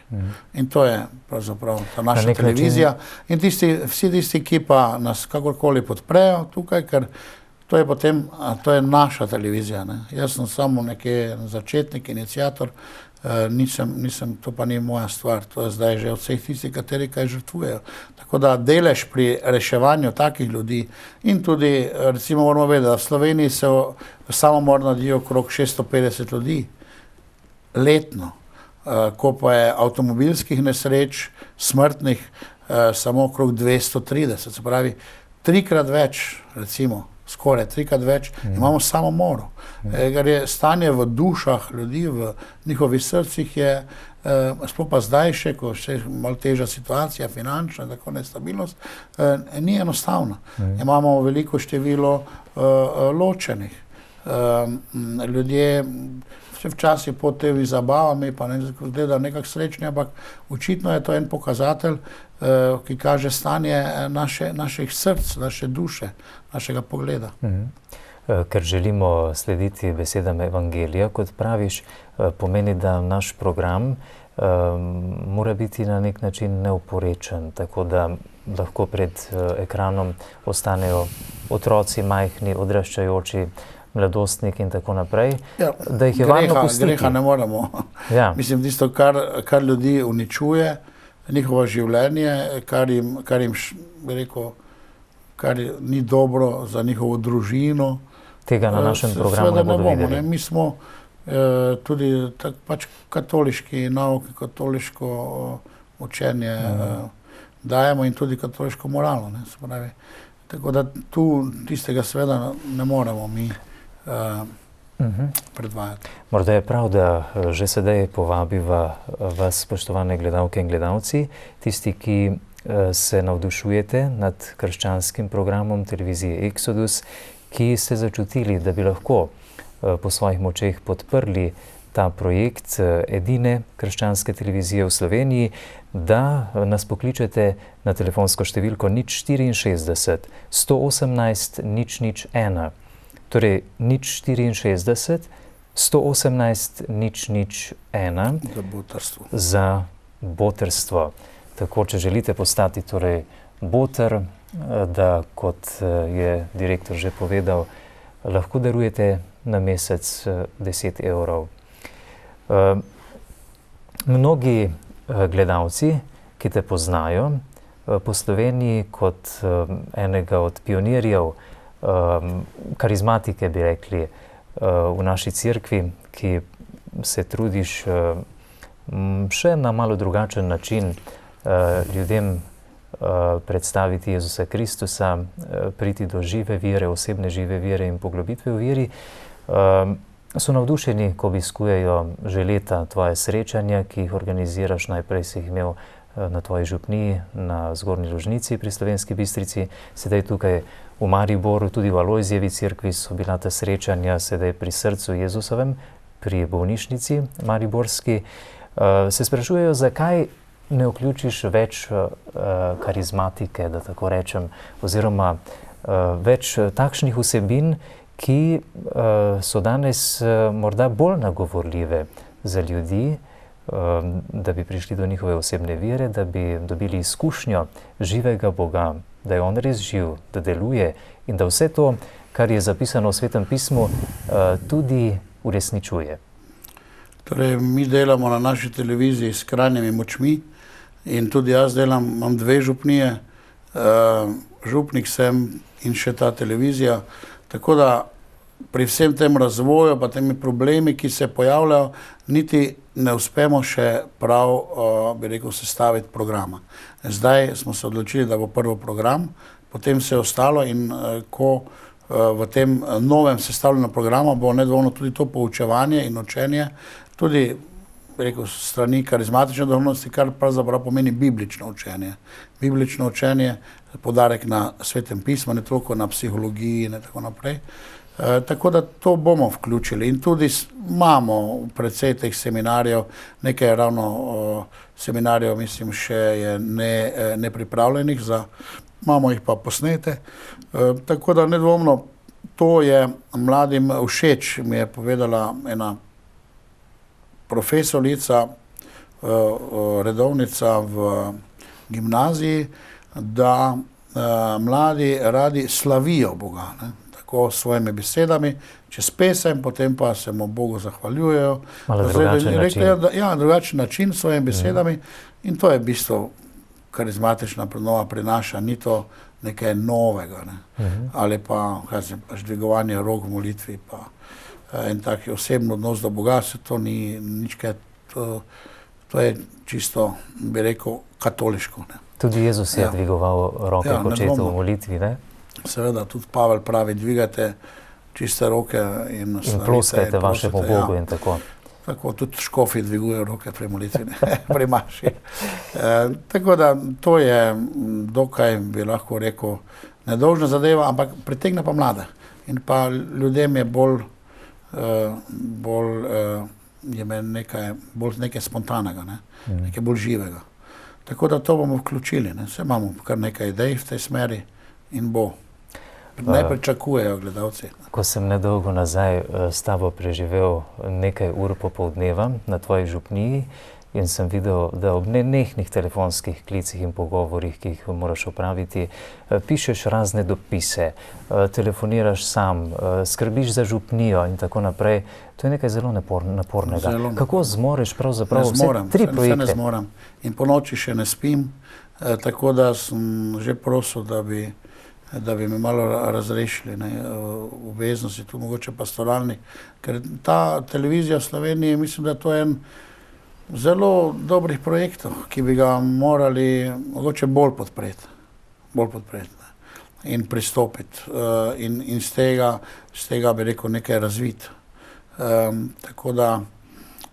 In to je pravzaprav ta naša televizija. In vsi tisti, ki pa nas kakorkoli podprejo tukaj, ker to je potem, to je naša televizija. Ne? Jaz sem samo nekje začetnik, iniciator, to pa ni moja stvar, to je zdaj že od vseh tistih, kateri kaj žrtvujejo. Tako da delež pri reševanju takih ljudi in tudi, recimo moramo vedeti, da v Sloveniji se samomor naredijo okrog 650 ljudi letno, ko pa je avtomobilskih nesreč, smrtnih, samo okrog 230, se pravi, trikrat več, recimo, skoraj trikrat več, imamo samomorov. Ker je stanje v dušah ljudi, v njihovih srcih je, sploh pa zdaj še, ko je malo teža situacija, finančna, tako nestabilnost, ni enostavna. Imamo veliko število ločenih. Ljudje vse včasih pod temi zabavami, pa ne gleda nekak srečni, ampak očitno je to en pokazatelj, ki kaže stanje naših src, naše duše, našega pogleda. Ker želimo slediti besedam Evangelija, kot praviš, pomeni, da naš program mora biti na nek način neoporečen, tako da lahko pred ekranom ostanejo otroci, majhni, odraščajoči, mladostnik in tako naprej, da jih je varno pustiti. Greha ne moremo. Mislim, tisto, kar ljudi uničuje, njihovo življenje, kar ni dobro za njihovo družino. Tega na našem programu ne bodo videli. Mi smo tudi pač katoliški nauk, katoliško učenje dajemo in tudi katoliško moralo. Tako da tu tistega seveda ne moremo mi predvajati. Morda je prav, da že sedaj povabiva vas, spoštovane gledalke in gledalci, tisti, ki se navdušujete nad krščanskim programom televizije Exodus, ki ste začutili, da bi lahko po svojih močeh podprli ta projekt edine krščanske televizije v Sloveniji, da nas pokličete na telefonsko številko 064 118 001. Torej 064 118 001 za botrstvo. Tako, če želite postati torej boter, da, kot je direktor že povedal, lahko darujete na mesec 10 evrov. Mnogi gledalci, ki te poznajo po Sloveniji kot enega od pionirjev karizmatike, bi rekli, v naši cerkvi, ki se trudiš še na malo drugačen način ljudem predstaviti Jezusa Kristusa, priti do žive vere, osebne žive vere in poglobitve v veri, so navdušeni, ko obiskujejo že leta tvoje srečanja, ki jih organiziraš. Najprej si jih imel na tvoji župniji, na Zgornji Lužnici pri Slovenski Bistrici, sedaj tukaj v Mariboru, tudi v Alojzijevi cerkvi so bila ta srečanja, sedaj pri Srcu Jezusovem, pri bolnišnici mariborski. Se sprašujejo, zakaj ne vključiš več karizmatike, da tako rečem, oziroma več takšnih vsebin, ki so danes morda bolj nagovorljive za ljudi, da bi prišli do njihove osebne vere, da bi dobili izkušnjo živega Boga, da je On res živ, da deluje in da vse to, kar je zapisano v Svetem pismu, tudi uresničuje. Torej, mi delamo na naši televiziji s skrajnimi močmi in tudi jaz delam, imam 2 župnije, župnik sem in še ta televizija, tako da pri vsem tem razvoju, pa temi problemi, ki se pojavljajo, niti ne uspemo še prav, bi rekel, sestaviti programa. Zdaj smo se odločili, da bo prvo program, potem se je ostalo in ko v tem novem sestavljenem programu bo nedvomno tudi to poučevanje in učenje, tudi rekel, strani karizmatične duhovnosti, kar pravzaprav pomeni biblično učenje. Biblično učenje, poudarek na Svetem pismu, ne toliko na psihologiji in tako naprej. Tako da to bomo vključili in tudi imamo precej teh seminarjev, nekaj ravno seminarjev, mislim, še je nepripravljenih, imamo jih pa posnete. Tako da nedvomno to je mladim všeč, mi je povedala ena profesorica, redovnica v gimnaziji, da mladi radi slavijo Boga, ne? Tako s svojimi besedami, čez pesem, potem pa se mu Bogu zahvaljujejo. Malo drugačen način. Ja, drugačen način s svojimi besedami in to je v bistvu karizmatična prenova prinaša, ni to nekaj novega, ne? Ali pa, dvigovanje rok v molitvi, pa en tak osebno odnos do Boga, se to ni nič kaj, to je čisto, bi rekel, katoliško, ne? Tudi Jezus je dvigoval roke k očetu v molitvi, ne? Seveda, tudi Pavel pravi, dvigajte čiste roke in slavite. In ploskajte vašemu Bogu in tako. Tako, tudi škofi dvigujejo roke pri molitvi, pri maši. Tako da to je dokaj, bi lahko rekel, nedolžna zadeva, ampak pritegne pa mlade. In pa ljudem je bolj nekaj spontanega, ne? Nekaj bolj živega. Tako da to bomo vključili, ne? Saj imamo kar nekaj idej v tej smeri in bo. Ne pričakujejo gledalci. Ko sem nedolgo nazaj s tabo preživel nekaj ur popoldneva na tvoji župniji in sem videl, da ob nenehnih telefonskih klicih in pogovorih, ki jih moraš opraviti, pišeš razne dopise, telefoniraš sam, skrbiš za župnijo in tako naprej. To je nekaj zelo napornega. Kako zmoreš pravzaprav vse tri projekte? Ne zmorem. In po noči še ne spim, tako da sem že prosil, da bi me malo razrešili, ne, obveznosti, tu mogoče pastoralni, ker ta televizija v Sloveniji, mislim, da to je en zelo dobrih projektov, ki bi ga morali mogoče bolj podpreti in pristopiti in z tega bi rekel nekaj razviti. Tako da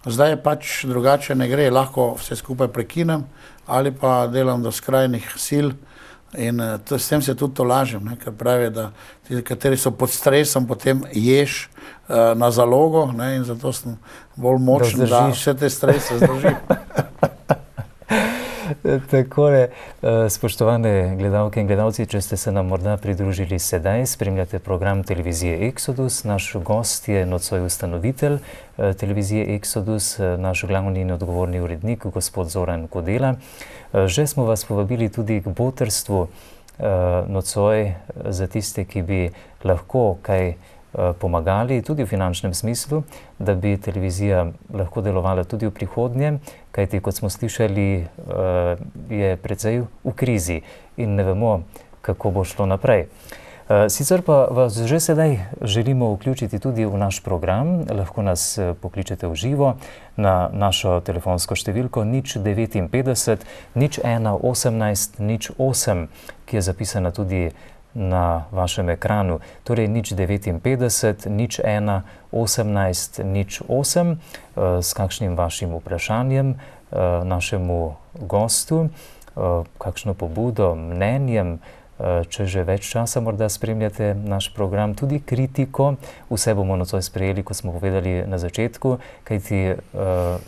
zdaj pač drugače ne gre, lahko vse skupaj prekinem ali pa delam do skrajnih sil. In s tem se tudi tolažim, ker pravi, da ti, kateri so pod stresom, potem ješ na zalogo, ne, in zato sem bolj močen, da vse te strese zdržim. Takole, spoštovane gledalke in gledalci, če ste se nam morda pridružili sedaj, spremljate program televizije Exodus. Naš gost je nocoj ustanovitelj televizije Exodus, naš glavni in odgovorni urednik, gospod Zoran Kodela. Že smo vas povabili tudi k botrstvu nocoj za tiste, ki bi lahko kaj pomagali, tudi v finančnem smislu, da bi televizija lahko delovala tudi v prihodnje, kajti, kot smo slišali, je precej v krizi in ne vemo, kako bo šlo naprej. Sicer pa vas že sedaj želimo vključiti tudi v naš program. Lahko nas pokličete v živo na našo telefonsko številko 059 01 18 08, ki je zapisana tudi na vašem ekranu. Torej 059 01 18 08 s kakšnim vašim vprašanjem našemu gostu, kakšno pobudo, mnenjem, če že več časa morda spremljate naš program, tudi kritiko. Vse bomo nocoj sprejeli, kot smo povedali na začetku, kajti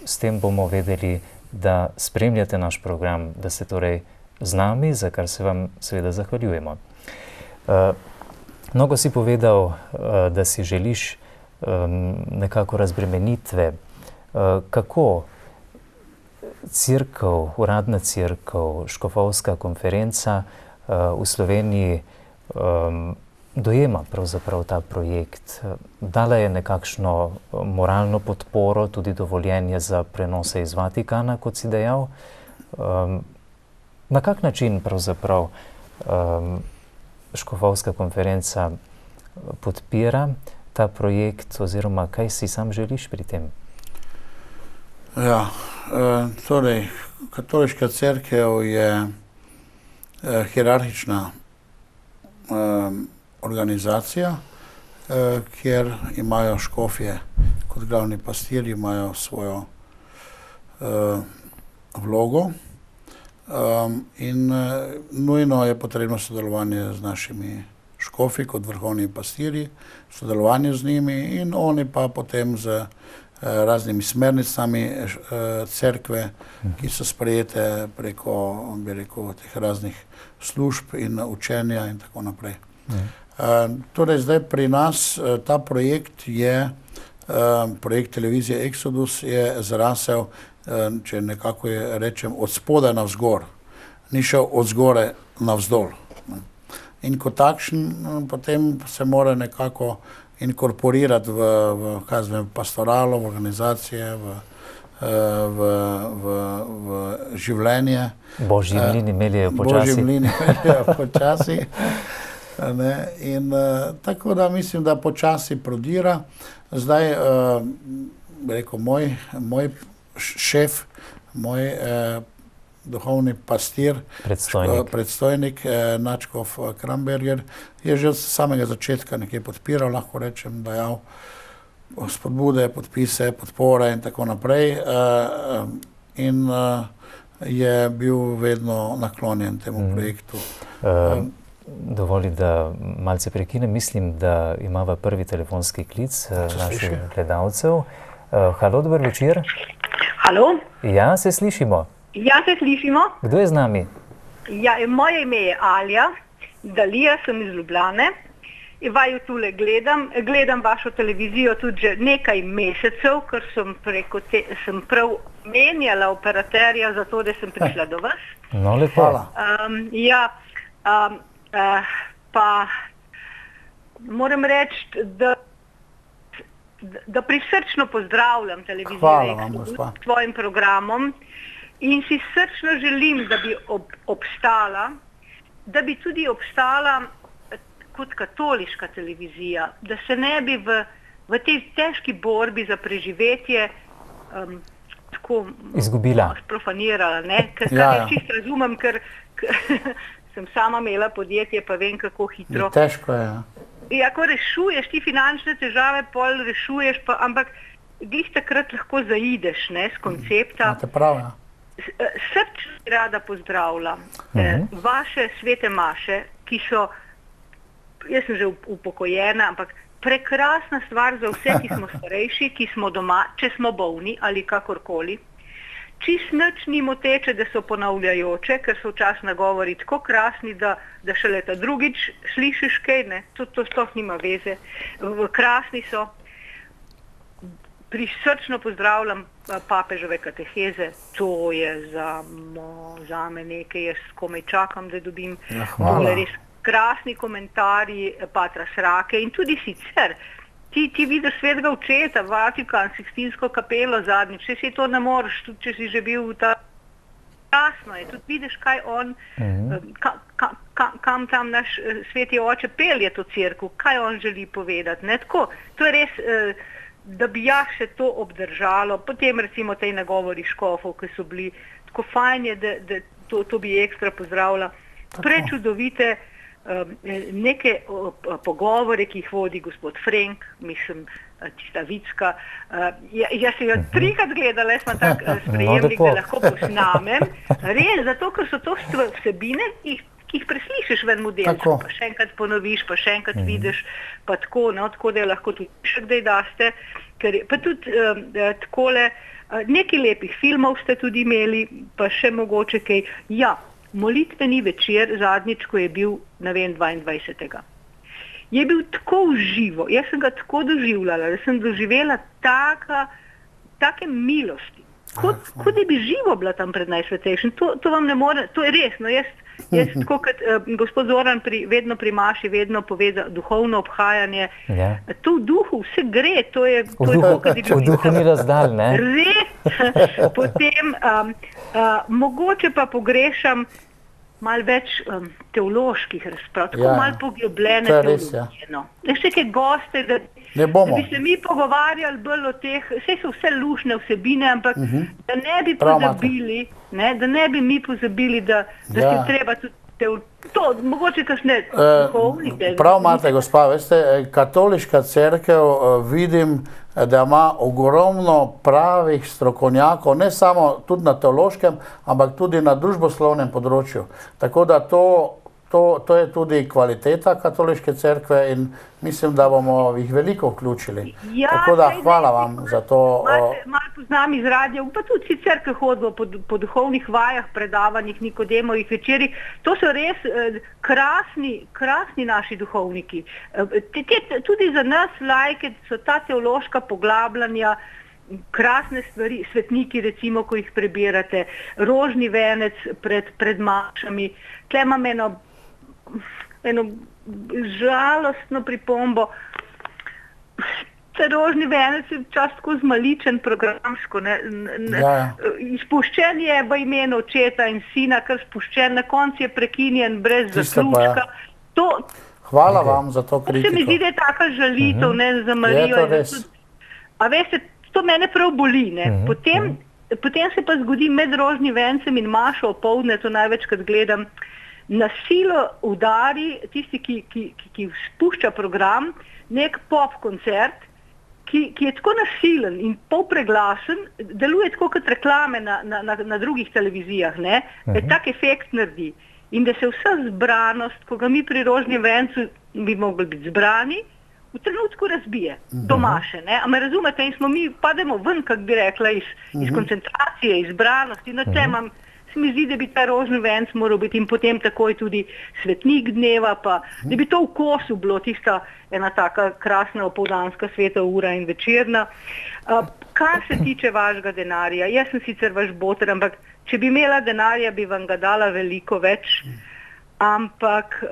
s tem bomo vedeli, da spremljate naš program, da ste torej z nami, za kar se vam seveda zahvaljujemo. Mnogo si povedal, da si želiš nekako razbremenitve. Kako cerkev, uradna cerkev, škofovska konferenca v Sloveniji dojema pravzaprav ta projekt? Dala je nekakšno moralno podporo, tudi dovoljenje za prenose iz Vatikana, kot si dejal. Na kak način pravzaprav škofovska konferenca podpira ta projekt, oziroma kaj si sam želiš pri tem? Ja, torej, katoliška cerkev je hierarhična organizacija, kjer imajo škofje kot glavni pastirji, imajo svojo vlogo in nujno je potrebno sodelovanje z našimi škofi kot vrhovni pastirji, sodelovanje z njimi in oni pa potem z raznimi smernicami cerkve, ki so sprejete preko, bi rekel, teh raznih služb in učenja in tako naprej. Torej zdaj pri nas ta projekt je, projekt televizije Exodus je zrasel, če nekako rečem, od spodaj navzgor, ni šel od zgore navzdol. In kot takšen potem se mora nekako inkorporirati v pastoralo, v organizacije, v življenje. Božji mlini meljejo počasi. Božji mlini meljejo počasi. In tako da mislim, da počasi prodira. Zdaj, rekel, moj šef, moj duhovni pastir, predstojnik nadškof Kramberger, je že od samega začetka nekaj podpiral, lahko rečem, dajal spodbude, podpise, podpore in tako naprej. In je bil vedno naklonjen temu projektu. Dovoli, da malce prekinem. Mislim, da imava prvi telefonski klic naših gledalcev. Halo, dober večer. Halo? Ja, se slišimo. Ja, se slišimo. Kdo je z nami? Ja, moje ime je Alja, Dalija, sem iz Ljubljane. Vaju tule gledam vašo televizijo tudi že nekaj mesecev, ker sem prav menjala operaterja za to, da sem prišla do vas. No, lepo. Pa moram reči, da prisrčno pozdravljam televizijo s tvojim programom in si srčno želim, da bi obstala, da bi tudi obstala kot katoliška televizija, da se ne bi v tej težki borbi za preživetje tako izgubila, profanirala, ne? Kar jaz čisto razumem, ker sem sama imela podjetje, pa vem, kako hitro. Težko je, ja. Ja, ko rešuješ ti finančne težave, pol rešuješ, pa, ampak glih takrat lahko zaideš, ne, z koncepta. Imate prav, ja. Srčno rada pozdravljam vaše svete maše, ki so, jaz sem že upokojena, ampak prekrasna stvar za vse, ki smo starejši, ki smo doma, če smo bolni ali kakorkoli. Čist nič ni moteče, da so ponavljajoče, ker so včasih nagovori tako krasni, da šele ta drugič slišiš kaj, ne, to sploh nima veze. Krasni so. Prisrčno pozdravljam papeževe kateheze, to je za me nekaj, jaz komaj čakam, da dobim res krasni komentarji patra Srake in tudi sicer. Ti vidiš svetega očeta, Vatikan, Sikstinsko kapelo zadnjič, če si to ne moreš, tudi če si že bil ta krasno je, tudi vidiš, kaj on, kam tam naš sveti oče pelje to cerkev, kaj on želi povedati, ne, tako, to je res, da bi jaz še to obdržalo, potem recimo tej nagovori škofov, ki so bili, tako fajn je, da to bi ekstra pozdravila, prečudovite neke pogovore, ki jih vodi gospod Frenk, mislim, tista Vicka. Jaz sem jo 3krat gledala, jaz sem tak sprejemnik, da lahko posnamem. Res, zato, ker so to vsebine, ki jih preslišiš v enem delčku, pa še enkrat ponoviš, pa še enkrat vidiš, pa tako, no, tako da lahko tudi še kdaj daste. Pa tudi takole, nekaj lepih filmov ste tudi imeli, pa še mogoče kaj. Ja, molitveni večer zadnjič, ko je bil, ne vem, 22. Je bil tako uživo, jaz sem ga tako doživljala, da sem doživela take milosti, kot da bi živo bila tam pred Najsvetejšim. To vam ne more, to je res, no jaz tako kot gospod Zoran vedno pri maši, vedno pove za duhovno obhajanje, to v duhu vse gre, to je tako, kad je v duhu ni razdalj, ne? Res, potem mogoče pa pogrešam malo več teoloških razprav, tako malo poglobljene teologije. Še kaj goste, da bi se mi pogovarjali bolj o teh, vse so vse lušne vsebine, ampak da ne bi pozabili, da se treba tudi mogoče kakšne duhovnike. Prav imate, gospa, veste, katoliška cerkev vidim, da ima ogromno pravih strokovnjakov, ne samo tudi na teološkem, ampak tudi na družboslovnem področju. Tako da to je tudi kvaliteta katoliške cerkve in mislim, da bomo jih veliko vključili. Ja, tako da hvala vam za to. Malo poznam iz radija, pa tudi sicer, ki hodimo po duhovnih vajah, predavanjih, Nikodemovih večerih. To so res krasni naši duhovniki. Tudi za nas, laike, so ta teološka poglabljanja, krasne stvari, svetniki recimo, ko jih prebirate, rožni venec pred mašami. Tle imam eno žalostno pripombo. Ta rožni venec je včasih tako zmaličen programsko. Izpuščen je v imenu očeta in sina, kar spuščen, na koncu je prekinjen brez zaključka. Hvala vam za to kritiko. Se mi zdi, da je taka žalitev, za Marijo. Je to res. A veste, to mene prav boli. Potem se pa zgodi med rožnim vencem in mašo opoldne, to največkrat gledam, na silo udari tisti, ki spušča program, nek pop koncert, ki je tako nasilen in polpreglasen, deluje tako kot reklame na drugih televizijah, tak efekt naredi. In da se vsa zbranost, ko ga mi pri rožnem vencu bi mogli biti zbrani, v trenutku razbije, domaše. A me razumete? In mi pademo ven, kak bi rekla, iz koncentracije, iz zbranosti. Na tem se mi zdi, da bi ta rožni venc moral biti in potem takoj tudi svetnik dneva, pa da bi to v kosu bilo tista ena taka krasna opoldanska sveta ura in večerna. Kar se tiče vašega denarja, jaz sem sicer vaš boter, ampak če bi imela denarja, bi vam ga dala veliko več, ampak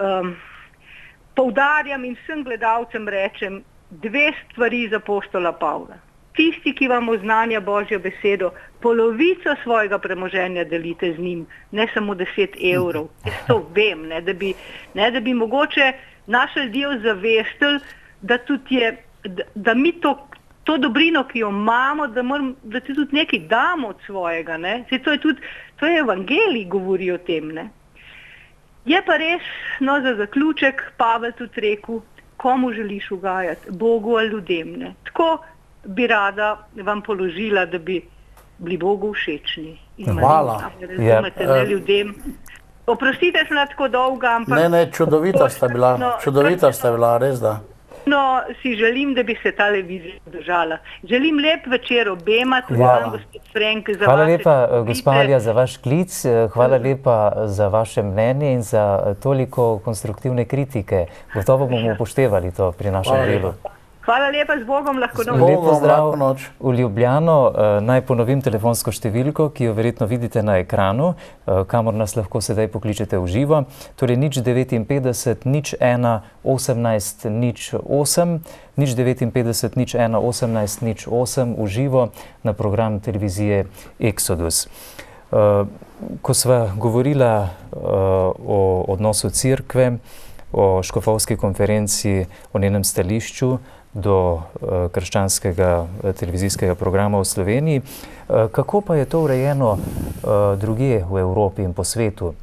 poudarjam in vsem gledalcem rečem dve stvari za apostola Pavla. Tisti, ki vam oznanja Božjo besedo, polovico svojega premoženja delite z njim, ne samo 10 evrov. Jaz to vem, da bi mogoče naši ljudje ozavestili, da tudi je, da mi to dobrino, ki jo imamo, da tudi nekaj damo od svojega. To je evangelij, govori o tem. Je pa res, za zaključek, Pavel tudi rekel, komu želiš ugajati, Bogu ali ljudem. Tako bi rada vam položila, da bi bili Bogu všečni. Hvala. Razumete, ne ljudem. Oprostite, sem tako dolga, ampak... Ne, čudovita sta bila, res da. Si želim, da bi se ta televizija držala. Želim lep večer obema, tudi vam, gospod Frenk, za hvala lepa, gospa Marija, za vaš klic, hvala lepa za vaše mnenje in za toliko konstruktivne kritike. Gotovo bomo upoštevali to pri našem delu. Hvala lepa, z Bogom, lahko noč. Lep pozdrav v Ljubljano. Naj ponovim telefonsko številko, ki jo verjetno vidite na ekranu, kamor nas lahko sedaj pokličete v živo. Torej 059 01 18 08, 059 01 18 08 v živo na program televizije Exodus. Ko sva govorila o odnosu cerkve, o škofovski konferenci, o njenem stališču do krščanskega televizijskega programa v Sloveniji. Kako pa je to urejeno drugje v Evropi in po svetu?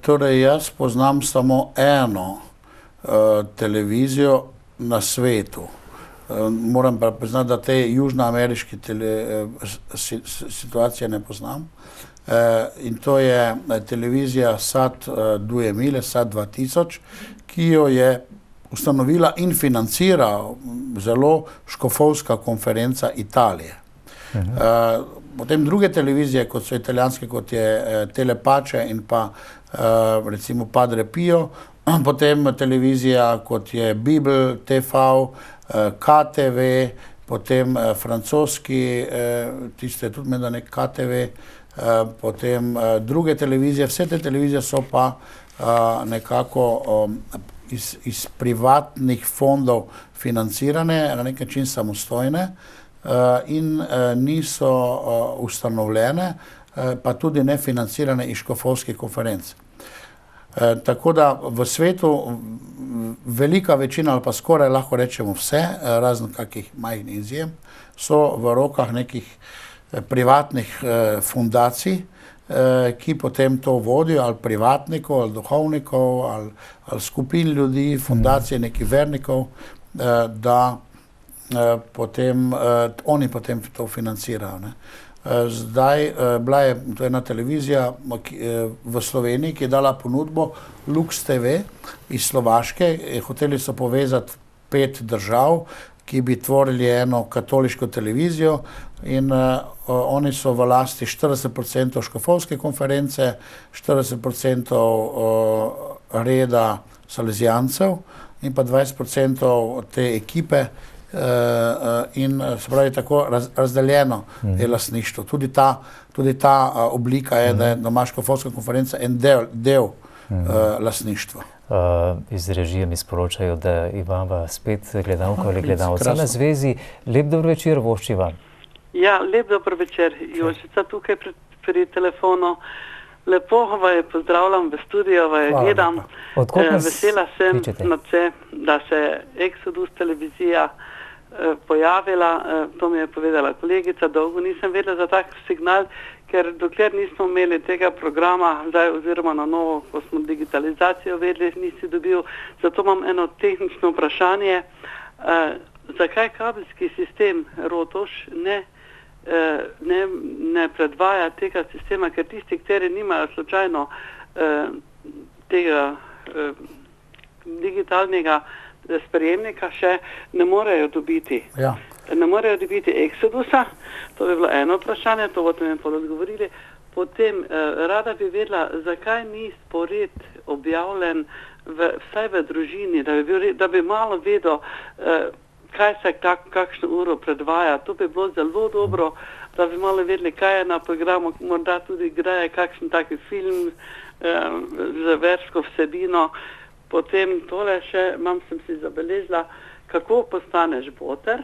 Torej, jaz poznam samo eno televizijo na svetu. Moram pa priznati, da te južnoameriške situacije ne poznam. In to je televizija SAT 2000, ki jo je ustanovila in financira zelo škofovska konferenca Italije. Potem druge televizije, kot so italijanske, kot je Telepace in pa recimo Padre Pio, potem televizija, kot je Bibel TV, KTV, potem francoski, tiste tudi med nek KTV, potem druge televizije. Vse te televizije so pa nekako iz privatnih fondov financirane, na nek način samostojne in niso ustanovljene, pa tudi ne financirane iz škofovskih konferenc. Tako da v svetu velika večina, ali pa skoraj lahko rečemo vse, razen kakih majhnih izjem, so v rokah nekih privatnih fundacij, ki potem to vodijo, ali privatnikov, ali duhovnikov, ali skupin ljudi, fundacije nekih vernikov, da oni potem to financirajo. Ne. Zdaj bila je to ena televizija v Sloveniji, ki je dala ponudbo Lux TV iz Slovaške. Hoteli so povezati 5 držav, ki bi tvorili eno katoliško televizijo, in oni so v lasti 40% škofovske konference, 40% reda salezijancev in pa 20% te ekipe, in se pravi tako razdeljeno je lastništvo. Tudi ta oblika je, da ima škofovska konferenca en del lastništva. Iz režije mi sporočajo, da imamo spet gledalko ali gledalca na zvezi. Lep dober večer, voščiva. Ja, lep dober večer. Jožica tukaj pri telefonu. Lepo vas pozdravljam v studio, vas gledam. Vesela sem, da se Exodus televizija pojavila. To mi je povedala kolegica. Dolgo nisem vedela za tak signal, ker dokler nismo imeli tega programa, zdaj oziroma na novo, ko smo digitalizacijo vedeli, nisi dobil. Zato imam eno tehnično vprašanje. Zakaj kabelski sistem Rotoš ne predvaja tega sistema, ker tisti, kateri nimajo slučajno tega digitalnega sprejemnika, še ne morejo dobiti. Ja. Ne morejo dobiti Exodusa, to bi bilo eno vprašanje, to boste mi odgovorili. Potem rada bi vedela, zakaj ni spored objavljen vsaj v družini, da bi malo vedel, kaj se kakšno uro predvaja. To bi bilo zelo dobro, da bi malo vedeli, kaj je na programu, morda tudi greje kakšen taki film z versko vsebino. Potem tole še, sem si zabeležila, kako postaneš boter.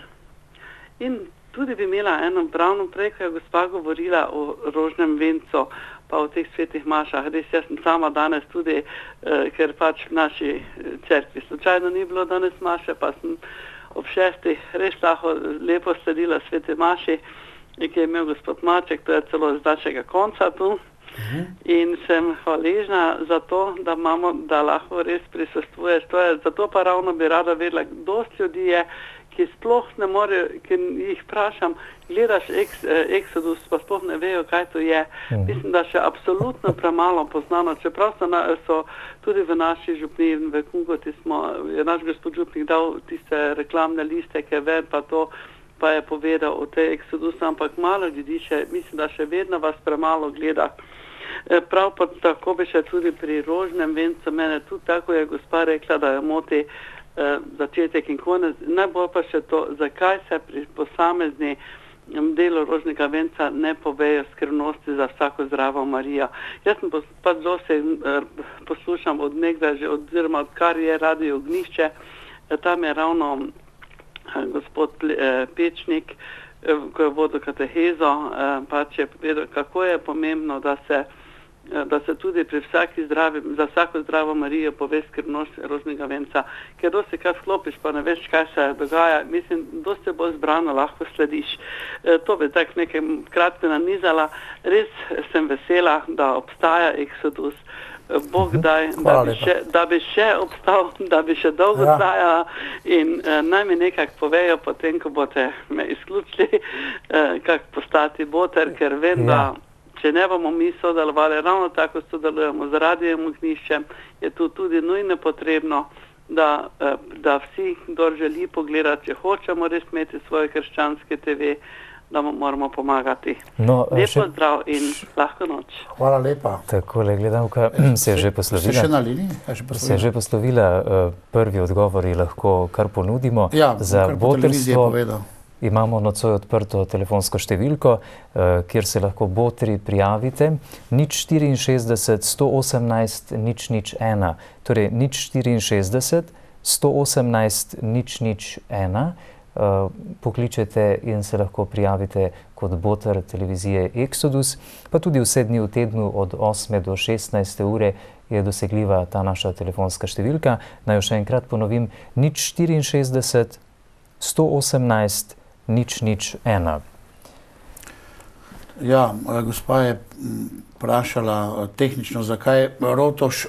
In tudi bi imela eno pravno prej, ko je gospa govorila o rožnem vencu, pa o teh svetih mašah. Res, jaz sem sama danes tudi, ker pač v naši cerkvi slučajno ni bilo danes maše, pa sem ob 6. res lahko lepo sledila svete maši, ki je imel gospod Maček, to je celo z našega konca tu. In sem hvaležna za to, da lahko res prisostvuješ. Zato pa ravno bi rada vedela, dosti ljudi je, ki sploh ne morejo, ki jih vprašam, gledaš Exodus, pa sploh ne vejo, kaj to je. Mislim, da še absolutno premalo poznano, čeprav so tudi v naši župniji, v Kungoti je naš gospod župnik dal tiste reklamne liste, ki je ven, pa je povedal o tej Exodusu, ampak malo ljudi še, mislim, da še vedno vas premalo gleda. Prav pa tako bi še tudi pri rožnem vencu, mene tudi tako je gospa rekla, da jo moti začetek in konec. Najbolj pa še to, zakaj se pri posamezni delu rožnega venca ne povejo skrivnosti za vsako zdravo Marijo. Jaz sem pa dosti poslušam od nekdaj že, oziroma odkar je Radio Ognjišče, tam je ravno gospod Pečnik, ko je vodil katehezo, pač je povedal, kako je pomembno, da se tudi pri za vsako zdravo Marijo pove skrivnost rožnega venca, ker dosti kaj sklopiš, pa ne veš, kaj se dogaja. Mislim, dosti bolj zbrano lahko slediš. To bi tako nekaj kratko nanizala. Res sem vesela, da obstaja Exodus. Bog daj, da bi še obstal, da bi še dolgo trajala, in naj mi nekako povejo potem, ko boste me izključili, kako postati boter, ker vem, da če ne bomo mi sodelovali, ravno tako sodelujemo z Radijem Ognjiščem, je tu tudi nujno potrebno, da vsi, kdo želi pogledati, če hočemo res imeti svoje krščanske TV, da mu moramo pomagati. Lepo zdrav in lahko noč. Hvala lepa. Takole, gledalka se je že poslovila. Ste še na liniji? Se je že poslovila. Prvi odgovori lahko kar ponudimo. Ja, za kar po televiziji je botrstvo povedal. imamo nocoj odprto telefonsko številko, kjer se lahko botri prijavite. 064 118 001. Torej 064 118 001. Pokličete in se lahko prijavite kot boter televizije Exodus, pa tudi vse dni v tednu od 8 do 16 ure je dosegljiva ta naša telefonska številka. Naj jo še enkrat ponovim, 064 118 001. Ja, gospa je vprašala tehnično, zakaj Rotoš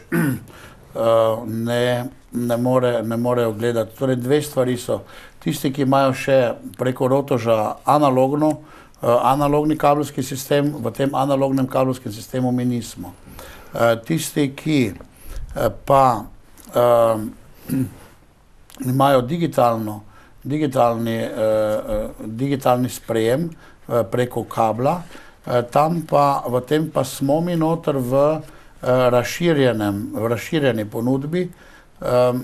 ne morejo gledati. Torej, dve stvari so. Tisti, ki imajo še preko Rotoža analogni kabelski sistem, v tem analognem kabelskem sistemu mi nismo. Tisti, ki pa imajo digitalni sprejem preko kabla, v tem pa smo mi noter v razširjeni ponudbi,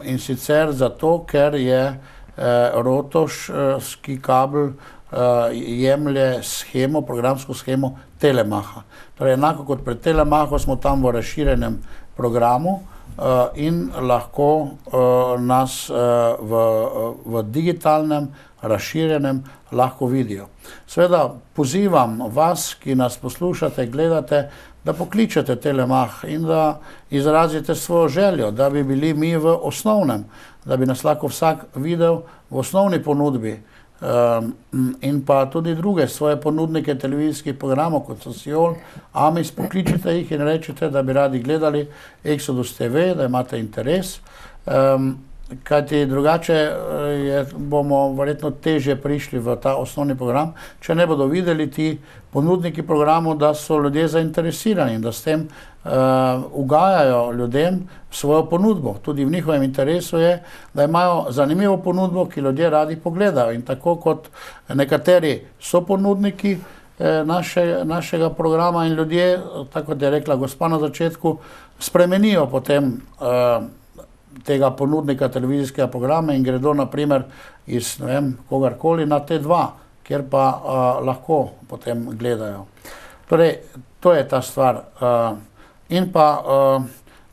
in sicer zato, ker je rotoški kabel jemlje programsko shemo Telemacha. Torej, enako kot pri Telemachu smo tam v razširjenem programu in lahko nas v digitalnem, razširjenem lahko vidijo. Seveda pozivam vas, ki nas poslušate, gledate, da pokličete Telemach in da izrazite svojo željo, da bi bili mi v osnovnem, da bi nas lahko vsak videl v osnovni ponudbi, in pa tudi druge svoje ponudnike televizijskih programov, kot so Siol, Amis, pokličite jih in rečete, da bi radi gledali Exodus TV, da imate interes, kajti drugače bomo verjetno težje prišli v ta osnovni program, če ne bodo videli ti ponudniki programov, da so ljudje zainteresirani in da s tem ugajajo ljudem svojo ponudbo. Tudi v njihovem interesu je, da imajo zanimivo ponudbo, ki ljudje radi pogledajo. In tako kot nekateri so ponudniki našega programa in ljudje, tako kot je rekla gospa na začetku, spremenijo potem tega ponudnika televizijskega programa in gredo naprimer iz, ne vem, kogarkoli na T2, kjer pa lahko potem gledajo. Torej, to je ta stvar. In pa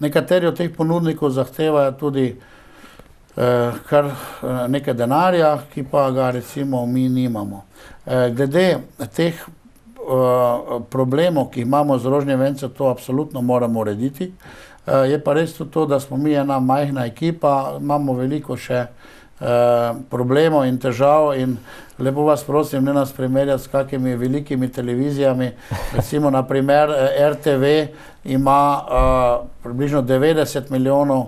nekateri od teh ponudnikov zahtevajo tudi kar nekaj denarja, ki pa ga recimo mi nimamo. Glede teh problemov, ki imamo z Rožnim vencem, to absolutno moramo urediti. Je pa res to, da smo mi ena majhna ekipa, imamo veliko še problemov in težav in lepo vas prosim, ne nas primerjati s kakimi velikimi televizijami. Recimo, naprimer, RTV ima približno 90 milijonov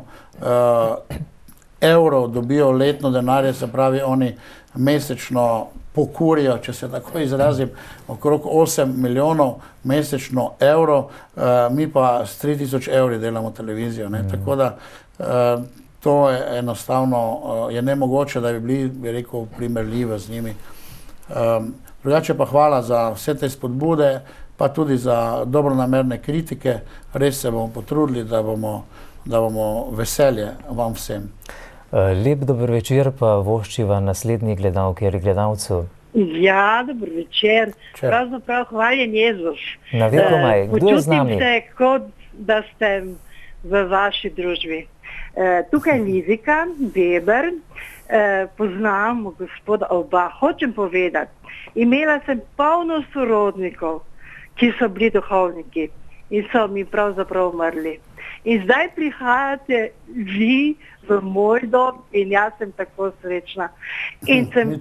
evrov dobijo letno denarje, se pravi, oni mesečno pokurijo, če se tako izrazim, okrog 8 milijonov mesečno evrov, mi pa s 3000 evri delamo televizijo. Tako da to je enostavno je nemogoče, da bi bili, bi rekel, primerljive z njimi. Drugače pa hvala za vse te spodbude, pa tudi za dobronamerne kritike. Res se bomo potrudili, da bomo veselje vam vsem. Lep dober večer pa voščiva naslednji gledalki ali gledalcu. Ja, dober večer. Pravzaprav hvaljen Jezus. Na veliko maj, kdo je z nami? Počutim se, kot da ste v vaši družbi. Tukaj Lizika, Weber, poznam gospoda oba. Hočem povedati, imela sem polno sorodnikov, ki so bili duhovniki in so mi pravzaprav umrli. In zdaj prihajate vi v moj dom in jaz sem tako srečna. In sem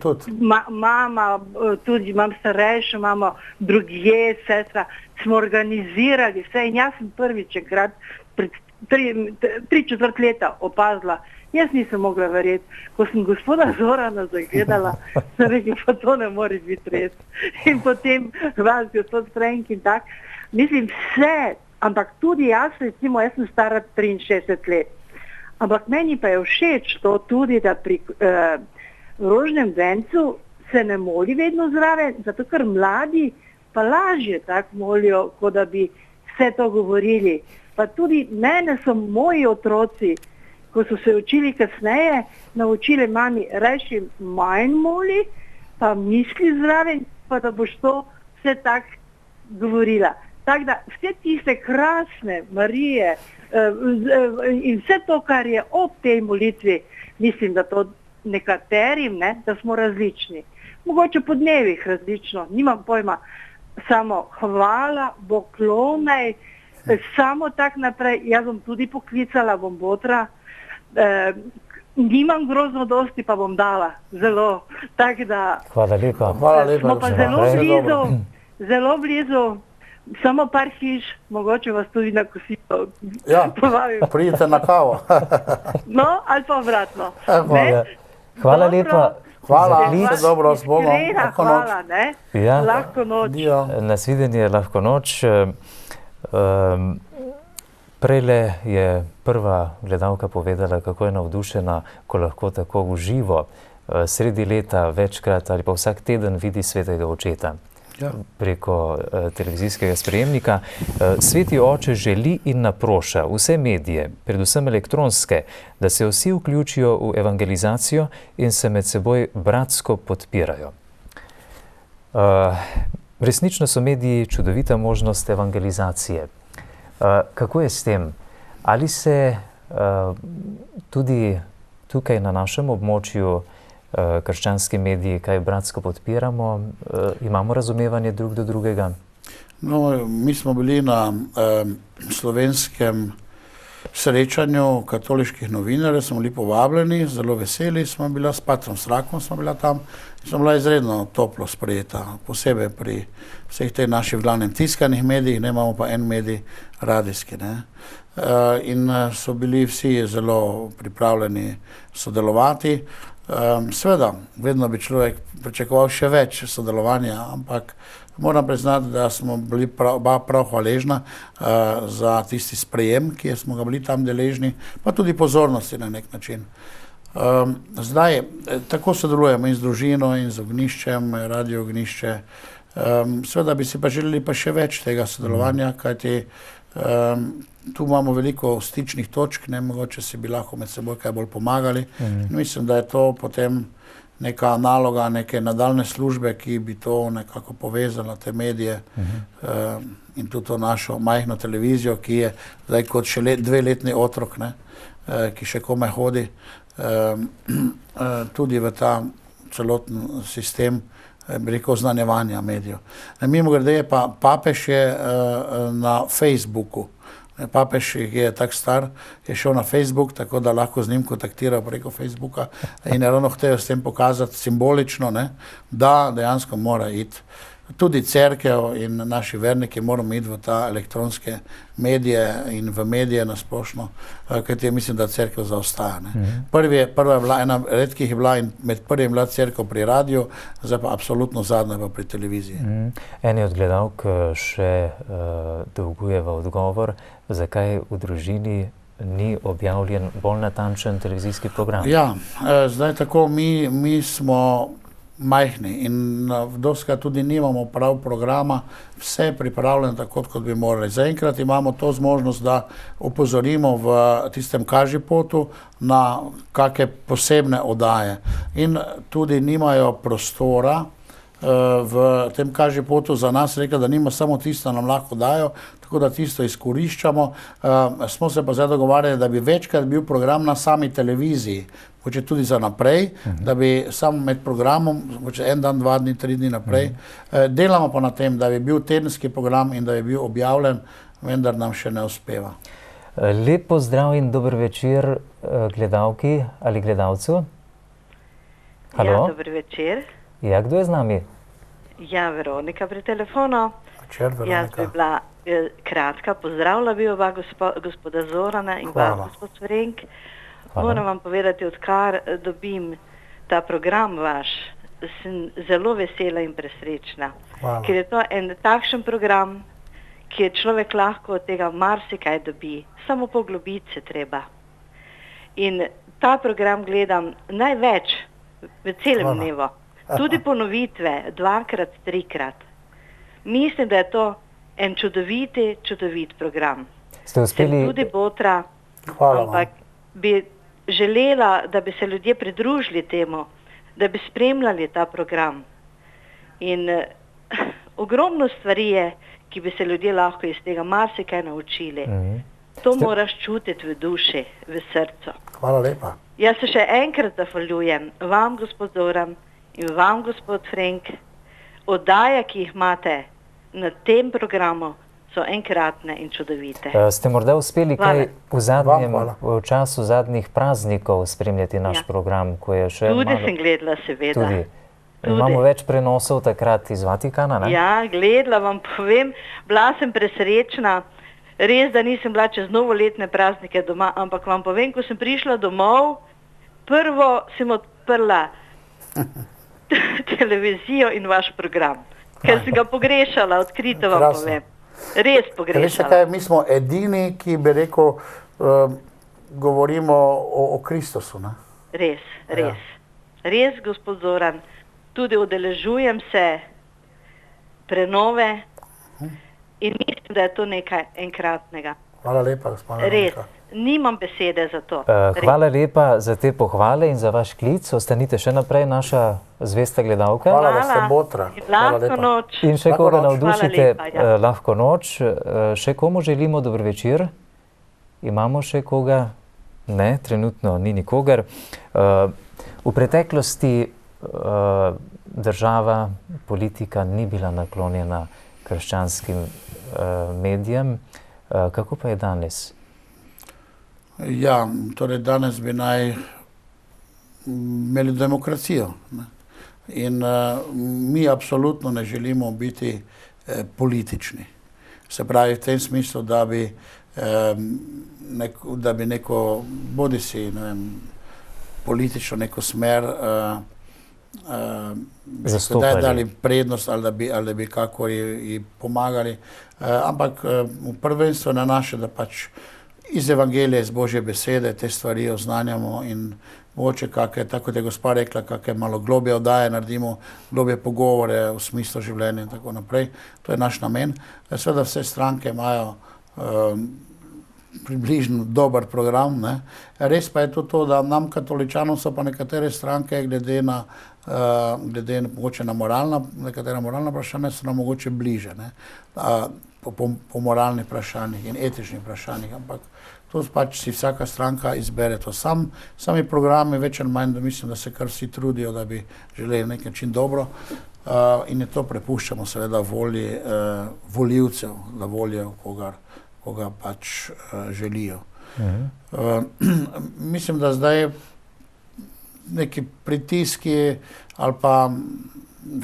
mama, tudi imam starejšo mamo, drugje, sestra, smo organizirali vse in jaz sem prvič enkrat pred 3/4 leta opazila. Jaz nisem mogla verjeti, ko sem gospoda Zorana zagledala, sem rekla, pa to ne more biti res. In potem vas, gospod Frank in tak, mislim vse, ampak tudi jaz, recimo, jaz sem stara 63 let. Ampak meni pa je všeč to tudi, da pri Rožnem vencu se ne moli vedno zraven, zato ker mladi pa lažje tako molijo, kot da bi vse to govorili. Pa tudi mene so moji otroci, ko so se učili kasneje, naučili mami, reči manj moli, pa misli zraven, pa da boš to vse tako govorila. Tako da vse tiste krasne Marije in vse to, kar je ob tej molitvi, mislim, da to nekaterim, da smo različni. Mogoče po dnevih različno, nimam pojma, samo hvala, poklonaj, samo tako naprej. Jaz bom tudi poklicala, bom botra, nimam grozno dosti, pa bom dala zelo. Tako da hvala lepa. Hvala lepa. Smo pa zelo blizu zelo blizu, samo par hiš, mogoče vas tudi na kosilo Ja, povabim. pridite na kavo. No, ali pa obratno. Hvala. Hvala Dobro. lepa. Hvala, za klic. vse dobro, s Bogom. Iskrena Lahko noč. hvala, ne? Ja. Lahko noč. Dio. Nasvidenje, lahko noč. Prejle je prva gledalka povedala, kako je navdušena, ko lahko tako v živo sredi leta večkrat ali pa vsak teden vidi svetega očeta Ja. preko televizijskega sprejemnika. Sveti oče želi in naproša vse medije, predvsem elektronske, da se vsi vključijo v evangelizacijo in se med seboj bratsko podpirajo. Resnično so mediji čudovita možnost evangelizacije. Kako je s tem? Ali se tudi tukaj na našem območju krščanski mediji kaj bratsko podpiramo? Imamo razumevanje drug do drugega? No, mi smo bili na slovenskem srečanju katoliških novinarjev, smo bili povabljeni, zelo veseli smo bila, s Patrom Srakom smo bila tam, smo bila izredno toplo sprejeta, posebej pri vseh teh naših glavnem tiskanih medijih, ne imamo pa en medij radijski, ne. In so bili vsi zelo pripravljeni sodelovati. Seveda, vedno bi človek pričakoval še več sodelovanja, ampak moram priznati, da smo bili prav hvaležna za tisti sprejem, ki smo ga bili tam deležni, pa tudi pozornosti na nek način. Zdaj, tako sodelujemo in z družino, in z Ognjiščem, Radio Ognjišče. Seveda bi si pa želeli pa še več tega sodelovanja, kajti tu imamo veliko stičnih točk, ne, mogoče si bi lahko med seboj kaj bolj pomagali. Mislim, da je to potem neka naloga, neke nadaljne službe, ki bi to nekako povezala, te medije in tudi to našo majhno televizijo, ki je zdaj kot še dveletni otrok, ne, ki še komaj hodi, tudi v ta celoten sistem, bi rekel, oznanjevanja medijev. Mimogrede je pa papež je na Facebooku. Papež, ki je tak star, je šel na Facebook, tako da lahko z njim kontaktira preko Facebooka in je ravno hotel s tem pokazati simbolično, ne, da dejansko mora iti tudi cerkev in naši verniki moramo iti v ta elektronske medije in v medije nasplošno, kajti mislim, da cerkev zaostaja. Ne. Prva je bila, ena redkih je bila in med prvim bila cerkev pri radiju, zdaj pa absolutno zadnja pa pri televiziji. Eni od gledalk še dolgujeva odgovor, zakaj v družini ni objavljen bolj natančen televizijski program. Ja, zdaj tako, mi smo majhni in dostikrat tudi nimamo prav programa, vse pripravljeno tako, kot bi morali. Zaenkrat imamo to zmožnost, da opozorimo v tistem Kažopotu na kakšne posebne oddaje in tudi nimajo prostora v tem Kažopotu za nas, rekla, da nima samo tisto, nam lahko dajo, tako da tisto izkoriščamo. Smo se pa zdaj dogovarjali, da bi večkrat bil program na sami televiziji, hoče tudi za naprej, da bi samo med programom, hoče en dan, 2 dni, 3 dni naprej, delamo pa na tem, da bi bil tedenski program in da bi bil objavljen, vendar nam še ne uspeva. Lep pozdrav in dober večer gledalki ali gledalcu. Halo? Ja, dober večer. Ja, kdo je z nami? Ja, Veronika pri telefonu. Večer, Veronika. Jaz bi bila kratka, pozdravila bi oba gospoda Zorana in vas, gospod Frenk. Moram vam povedati, odkar dobim ta program vaš, sem zelo vesela in presrečna. Hvala. Ker je to en takšen program, ki je človek lahko od tega marsikaj dobi, samo poglobiti se treba. In ta program gledam največ v celem dnevu. Tudi ponovitve, 2-krat, 3-krat. Mislim, da je to en čudovit program. Ste uspeli... Sem tudi botra, Hvala ampak bi želela, da bi se ljudje pridružili temu, da bi spremljali ta program. In ogromno stvari je, ki bi se ljudje lahko iz tega marsikaj naučili. To moraš čutiti v duši, v srcu. Hvala lepa. Jaz se še enkrat zahvaljujem vam, gospod Zoran, in vam, gospod Frenk. Oddaje, ki jih imate na tem programu, so enkratne in čudovite. Ste morda uspeli kaj v času zadnjih praznikov spremljati naš program, ko je še Tudi sem gledala, seveda. Imamo več prenosov takrat iz Vatikana, ne? Ja, gledala vam povem, bila sem presrečna. Res, da nisem bila čez novoletne praznike doma, ampak vam povem, ko sem prišla domov, prvo sem odprla televizijo in vaš program, ker sem ga pogrešala, odkrito vam Krasno. povem. Res Veste pogrešala. kaj, mi smo edini, ki bi rekel, govorimo o Kristusu, ne? Res, res. Res, gospod Zoran, tudi udeležujem se prenove in mislim, da je to nekaj enkratnega. Hvala lepa, gospod Res, Veronika. nimam besede za to. Hvala lepa za te pohvale in za vaš klic. Ostanite še naprej naša zvesta gledalka. Hvala, da ste botra. In Hvala lahko lepa. noč. In še Lahko koga noč. navdušite, Hvala lepa, ja. lahko noč. Še komu želimo dober večer? Imamo še koga? Ne, trenutno ni nikogar. V preteklosti država, politika ni bila naklonjena krščanskim medijem. Kako pa je danes? Ja, torej danes bi naj imeli demokracijo, ne? In mi absolutno ne želimo biti politični. Se pravi v tem smislu, da bi neko, bodisi, ne vem, politično neko smer Zastopali. dali prednost ali da bi kako ji pomagali, ampak prvenstvo na naše, da pač iz Evangelija, iz Božje besede te stvari oznanjamo in mogoče kakšne, tako kot je gospa rekla, kakšne malo globje oddaje naredimo, globje pogovore v smislu življenja in tako naprej. To je naš namen. Seveda vse stranke imajo približno dober program, ne. Res pa je tudi to, da nam katoličanom so pa nekatere stranke glede mogoče na nekatera moralna vprašanja so nam mogoče bliže, ne. Po moralnih vprašanjih in etičnih vprašanjih, ampak to pač si vsaka stranka izbere to. Sami programi več ali manj, da mislim, da se kar vsi trudijo, da bi želeli na nek način dobro, in je to prepuščamo seveda volji volivcev, da volijo koga pač želijo. Mislim, da zdaj neki pritiski ali pa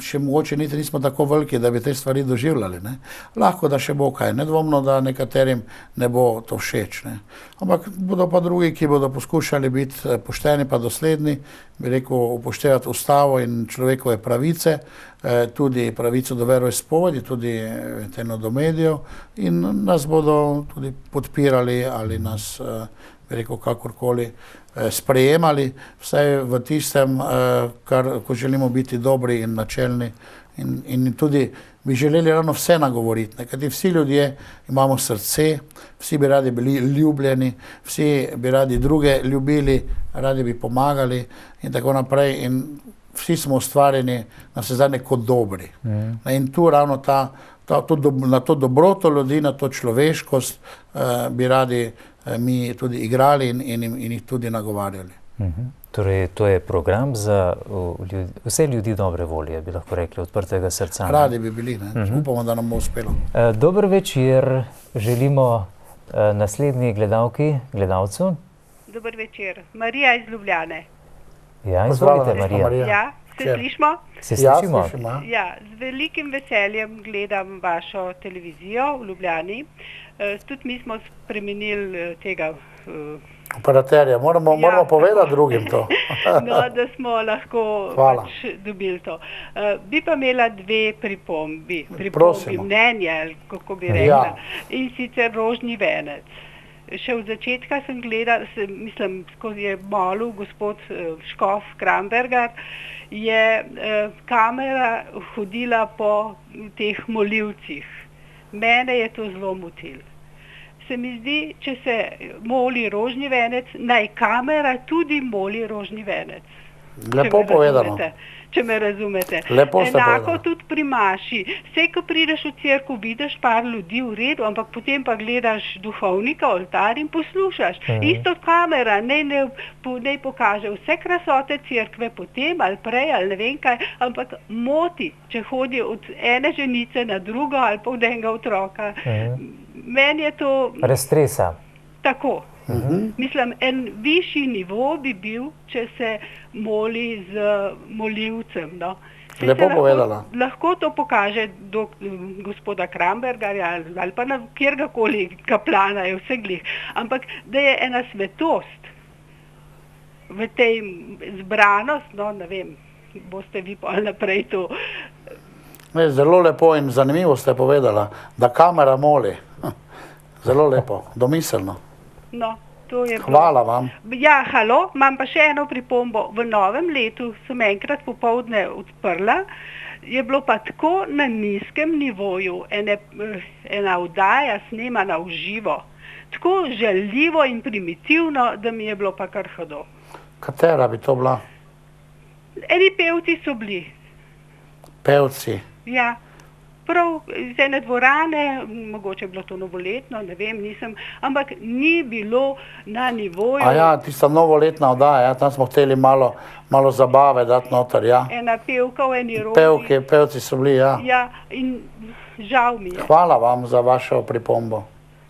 še mogoče niti nismo tako veliki, da bi te stvari doživljali, ne. Lahko, da še bo kaj, nedvomno, da nekaterim ne bo to všeč, ne. Ampak bodo pa drugi, ki bodo poskušali biti pošteni pa dosledni, bi rekel, upoštevati ustavo in človekove pravice, tudi pravico do veroizpovedi, tudi do medijev in nas bodo tudi podpirali ali nas, bi rekel, kakorkoli sprejemali, vsaj v tistem, ko želimo biti dobri in načelni in tudi bi želeli ravno vse nagovoriti. Nekateri vsi ljudje imamo srce, vsi bi radi bili ljubljeni, vsi bi radi druge ljubili, radi bi pomagali in tako naprej in vsi smo ustvarjeni na vse zadnje kot dobri. In tu ravno na to dobroto ljudi, na to človeškost bi radi mi tudi igrali in jih tudi nagovarjali. Torej, to je program za vse ljudi dobre volje, bi lahko rekli, odprtega srca. Radi bi bili, ne? Upamo, da nam bo uspelo. Dober večer želimo naslednji gledalcu. Dober večer. Marija iz Ljubljane. Ja, izvolite, Marija. Ja, se slišimo? Se slišimo? Ja, z velikim veseljem gledam vašo televizijo v Ljubljani. Tudi mi smo spremenili tega operaterja, moramo povedati drugim to. No, da smo lahko pač dobili to. Bi pa imela dve pripombi, mnenja, kako bi rekla. Ja. In sicer Rožni venec. Še od začetka sem gledala, mislim, skozi je molil gospod škof Kramberger, je kamera hodila po teh molivcih. Mene je to zelo motilo. Se mi zdi, če se moli Rožni venec, naj kamera tudi moli Rožni venec. Lepo povedano. Če me razumete. Lepo ste povedali. Enako tudi pri maši. Vse, ko prideš v cerkev, vidiš par ljudi v redu, ampak potem pa gledaš duhovnika, oltar in poslušaš. Isto kamera, ne pokaže vse krasote cerkve potem ali prej ali ne vem kaj, ampak moti, če hodi od ene ženice na drugo ali pa od enega otroka. Meni je to raztresa. Tako. Mislim, en višji nivo bi bil, če se moli z molivcem, no. Lepo povedala. Lahko to pokaže gospoda Krambergarja ali pa na kjergakoli kaplana, je vse glih. Ampak da je ena svetost v tej zbranost, no ne vem, boste vi pol naprej to. Ne, zelo lepo in zanimivo ste povedala, da kamera moli. Zelo lepo, domiselno. No, to je bilo. Hvala vam. Ja, halo, imam pa še eno pripombo. V novem letu sem enkrat popoldne odprla, je bilo pa tako na nizkem nivoju ena oddaja snemana v živo. Tako žaljivo in primitivno, da mi je bilo pa kar hudo. Katera bi to bila? Eni pevci so bili. Pevci. Ja. Prav iz ene dvorane, mogoče je bilo to novoletno, ne vem, nisem, ampak ni bilo na nivoju. A ja, tista novoletna oddaja, tam smo hteli malo zabave dati noter, ja. Ena pevka v eni roži. Pevci so bili, ja. Ja, in žal mi je. Hvala vam za vašo pripombo.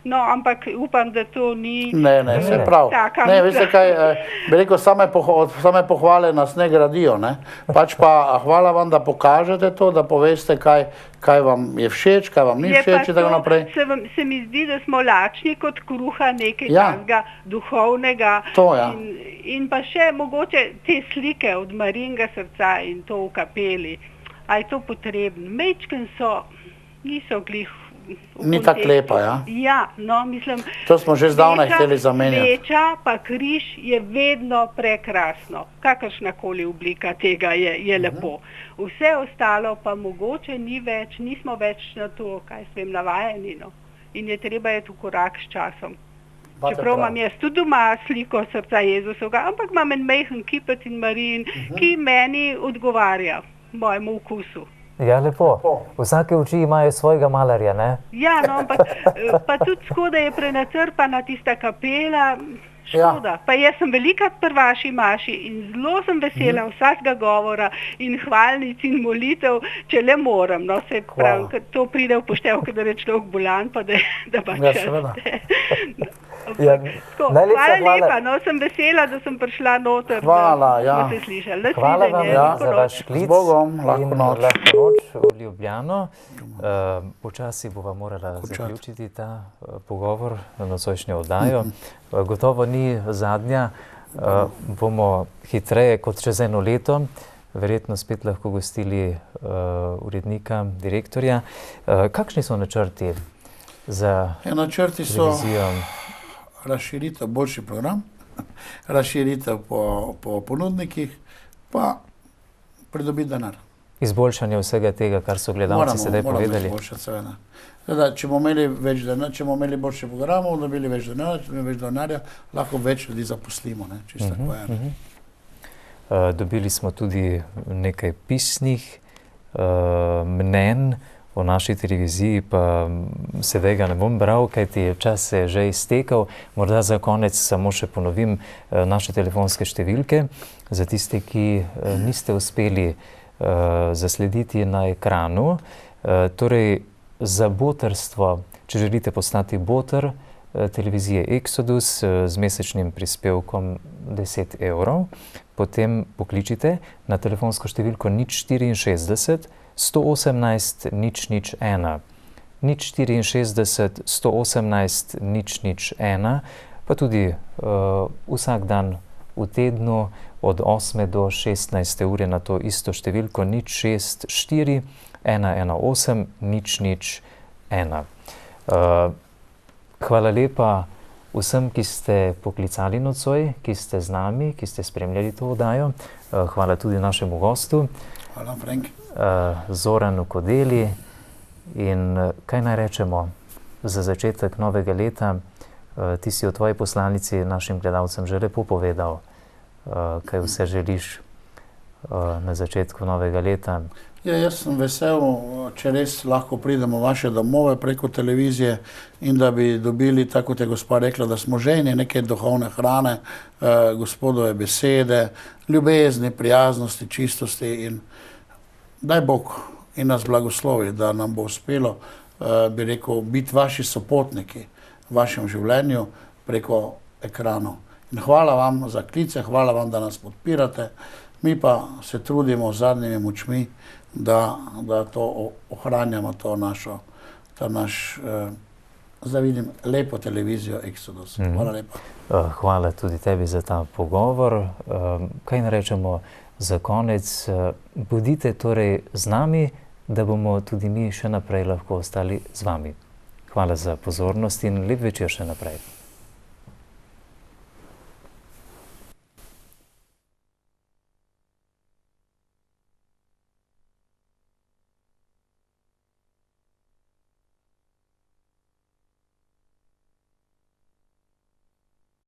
No, ampak upam, da to ni... Ne, vse prav. Ne, veste kaj, bi rekel, same pohvale nas ne gradijo, ne. Pač pa hvala vam, da pokažete to, da poveste, kaj vam je všeč, kaj vam ni všeč in tako naprej. Se mi zdi, da smo lačni kot kruha nekaj duhovnega. To, ja. In pa še mogoče te slike od Marijinega srca in to v kapeli. A je to potrebno? Mečken so, niso glih. Ni tako lepa, ja? Ja, no, mislim... To smo že zdavnaj hteli zamenjati. Sveča pa križ je vedno prekrasno. Kakršnakoli oblika tega je lepo. Vse ostalo pa mogoče ni več, nismo več na to, kaj svem, navajeni, no. In je treba iti v korak s časom. Čeprav imam jaz tudi doma sliko srca Jezusovega, ampak imam en majhen kipec in Marijin, ki meni odgovarja, mojemu vkusu. Ja, lepo. Vsake oči imajo svojega malarja, ne? Ja, no, ampak pa tudi škoda je prenatrpana tista kapela, škoda. Ja. Pa jaz sem velikrat pri vaši maši in zelo sem vesela vsakega govora in hvalnic in molitev, če le moram, no, se pravim, ker to pride v poštev, kadar je človek bolan, pa da pa časte. Hvala lepa, no, sem vesela, da sem prišla noter. Hvala, ja. Smo se slišali. Hvala vam za vaš klic. Z Bogom, lahko noč. Lahko noč v Ljubljano. Počasi bova morala zaključiti ta pogovor na nocojšnjo oddajo. Gotovo ni zadnja. Bomo hitreje kot čez eno leto verjetno spet lahko gostili urednika, direktorja. Kakšni so načrti za televizijo? Razširitev, boljši program, razširitev po ponudnikih, pa pridobiti denar. Izboljšanje vsega tega, kar so gledalci sedaj povedali. Moramo izboljšati seveda. Če bomo imeli več denarja, če bomo imeli boljše programov, dobili več denarja, lahko več ljudi zaposlimo, ne, čisto tako je. Dobili smo tudi nekaj pisnih mnenj o naši televiziji, pa sedaj ga ne bom bral, kajti čas se je že iztekal. Morda za konec samo še ponovim naše telefonske številke. Za tiste, ki niste uspeli zaslediti na ekranu. Torej, za botrstvo, če želite postati botr televizije Exodus z mesečnim prispevkom 10 €, potem pokličite na telefonsko številko 064 118 001. 064 118 001, pa tudi vsak dan v tednu od 8 do 16 ure na to isto številko 064 118 001. Hvala lepa vsem, ki ste poklicali nocoj, ki ste z nami, ki ste spremljali to oddajo. Hvala tudi našemu gostu. Hvala, Frank. Zoranu Kodeli. In kaj naj rečemo za začetek novega leta? Ti si o tvoji poslanici našim gledalcem že lepo povedal, kaj vse želiš na začetku novega leta. Ja, jaz sem vesel, če res lahko pridemo v vaše domove preko televizije in da bi dobili, tako kot je gospa rekla, da smo ženi neke duhovne hrane, gospodove besede, ljubezni, prijaznosti, čistosti in daj Bog in nas blagoslovi, da nam bo uspelo, bi rekel, biti vaši sopotniki v vašem življenju preko ekranov. In hvala vam za klice, hvala vam, da nas podpirate Mi pa se trudimo z zadnjimi močmi, da to ohranjamo, ta naš, zdaj vidim lepo televizijo Exodus. Hvala lepa. Hvala tudi tebi za ta pogovor. Kaj narečemo za konec? Bodite torej z nami, da bomo tudi mi še naprej lahko ostali z vami. Hvala za pozornost in lep večer še naprej.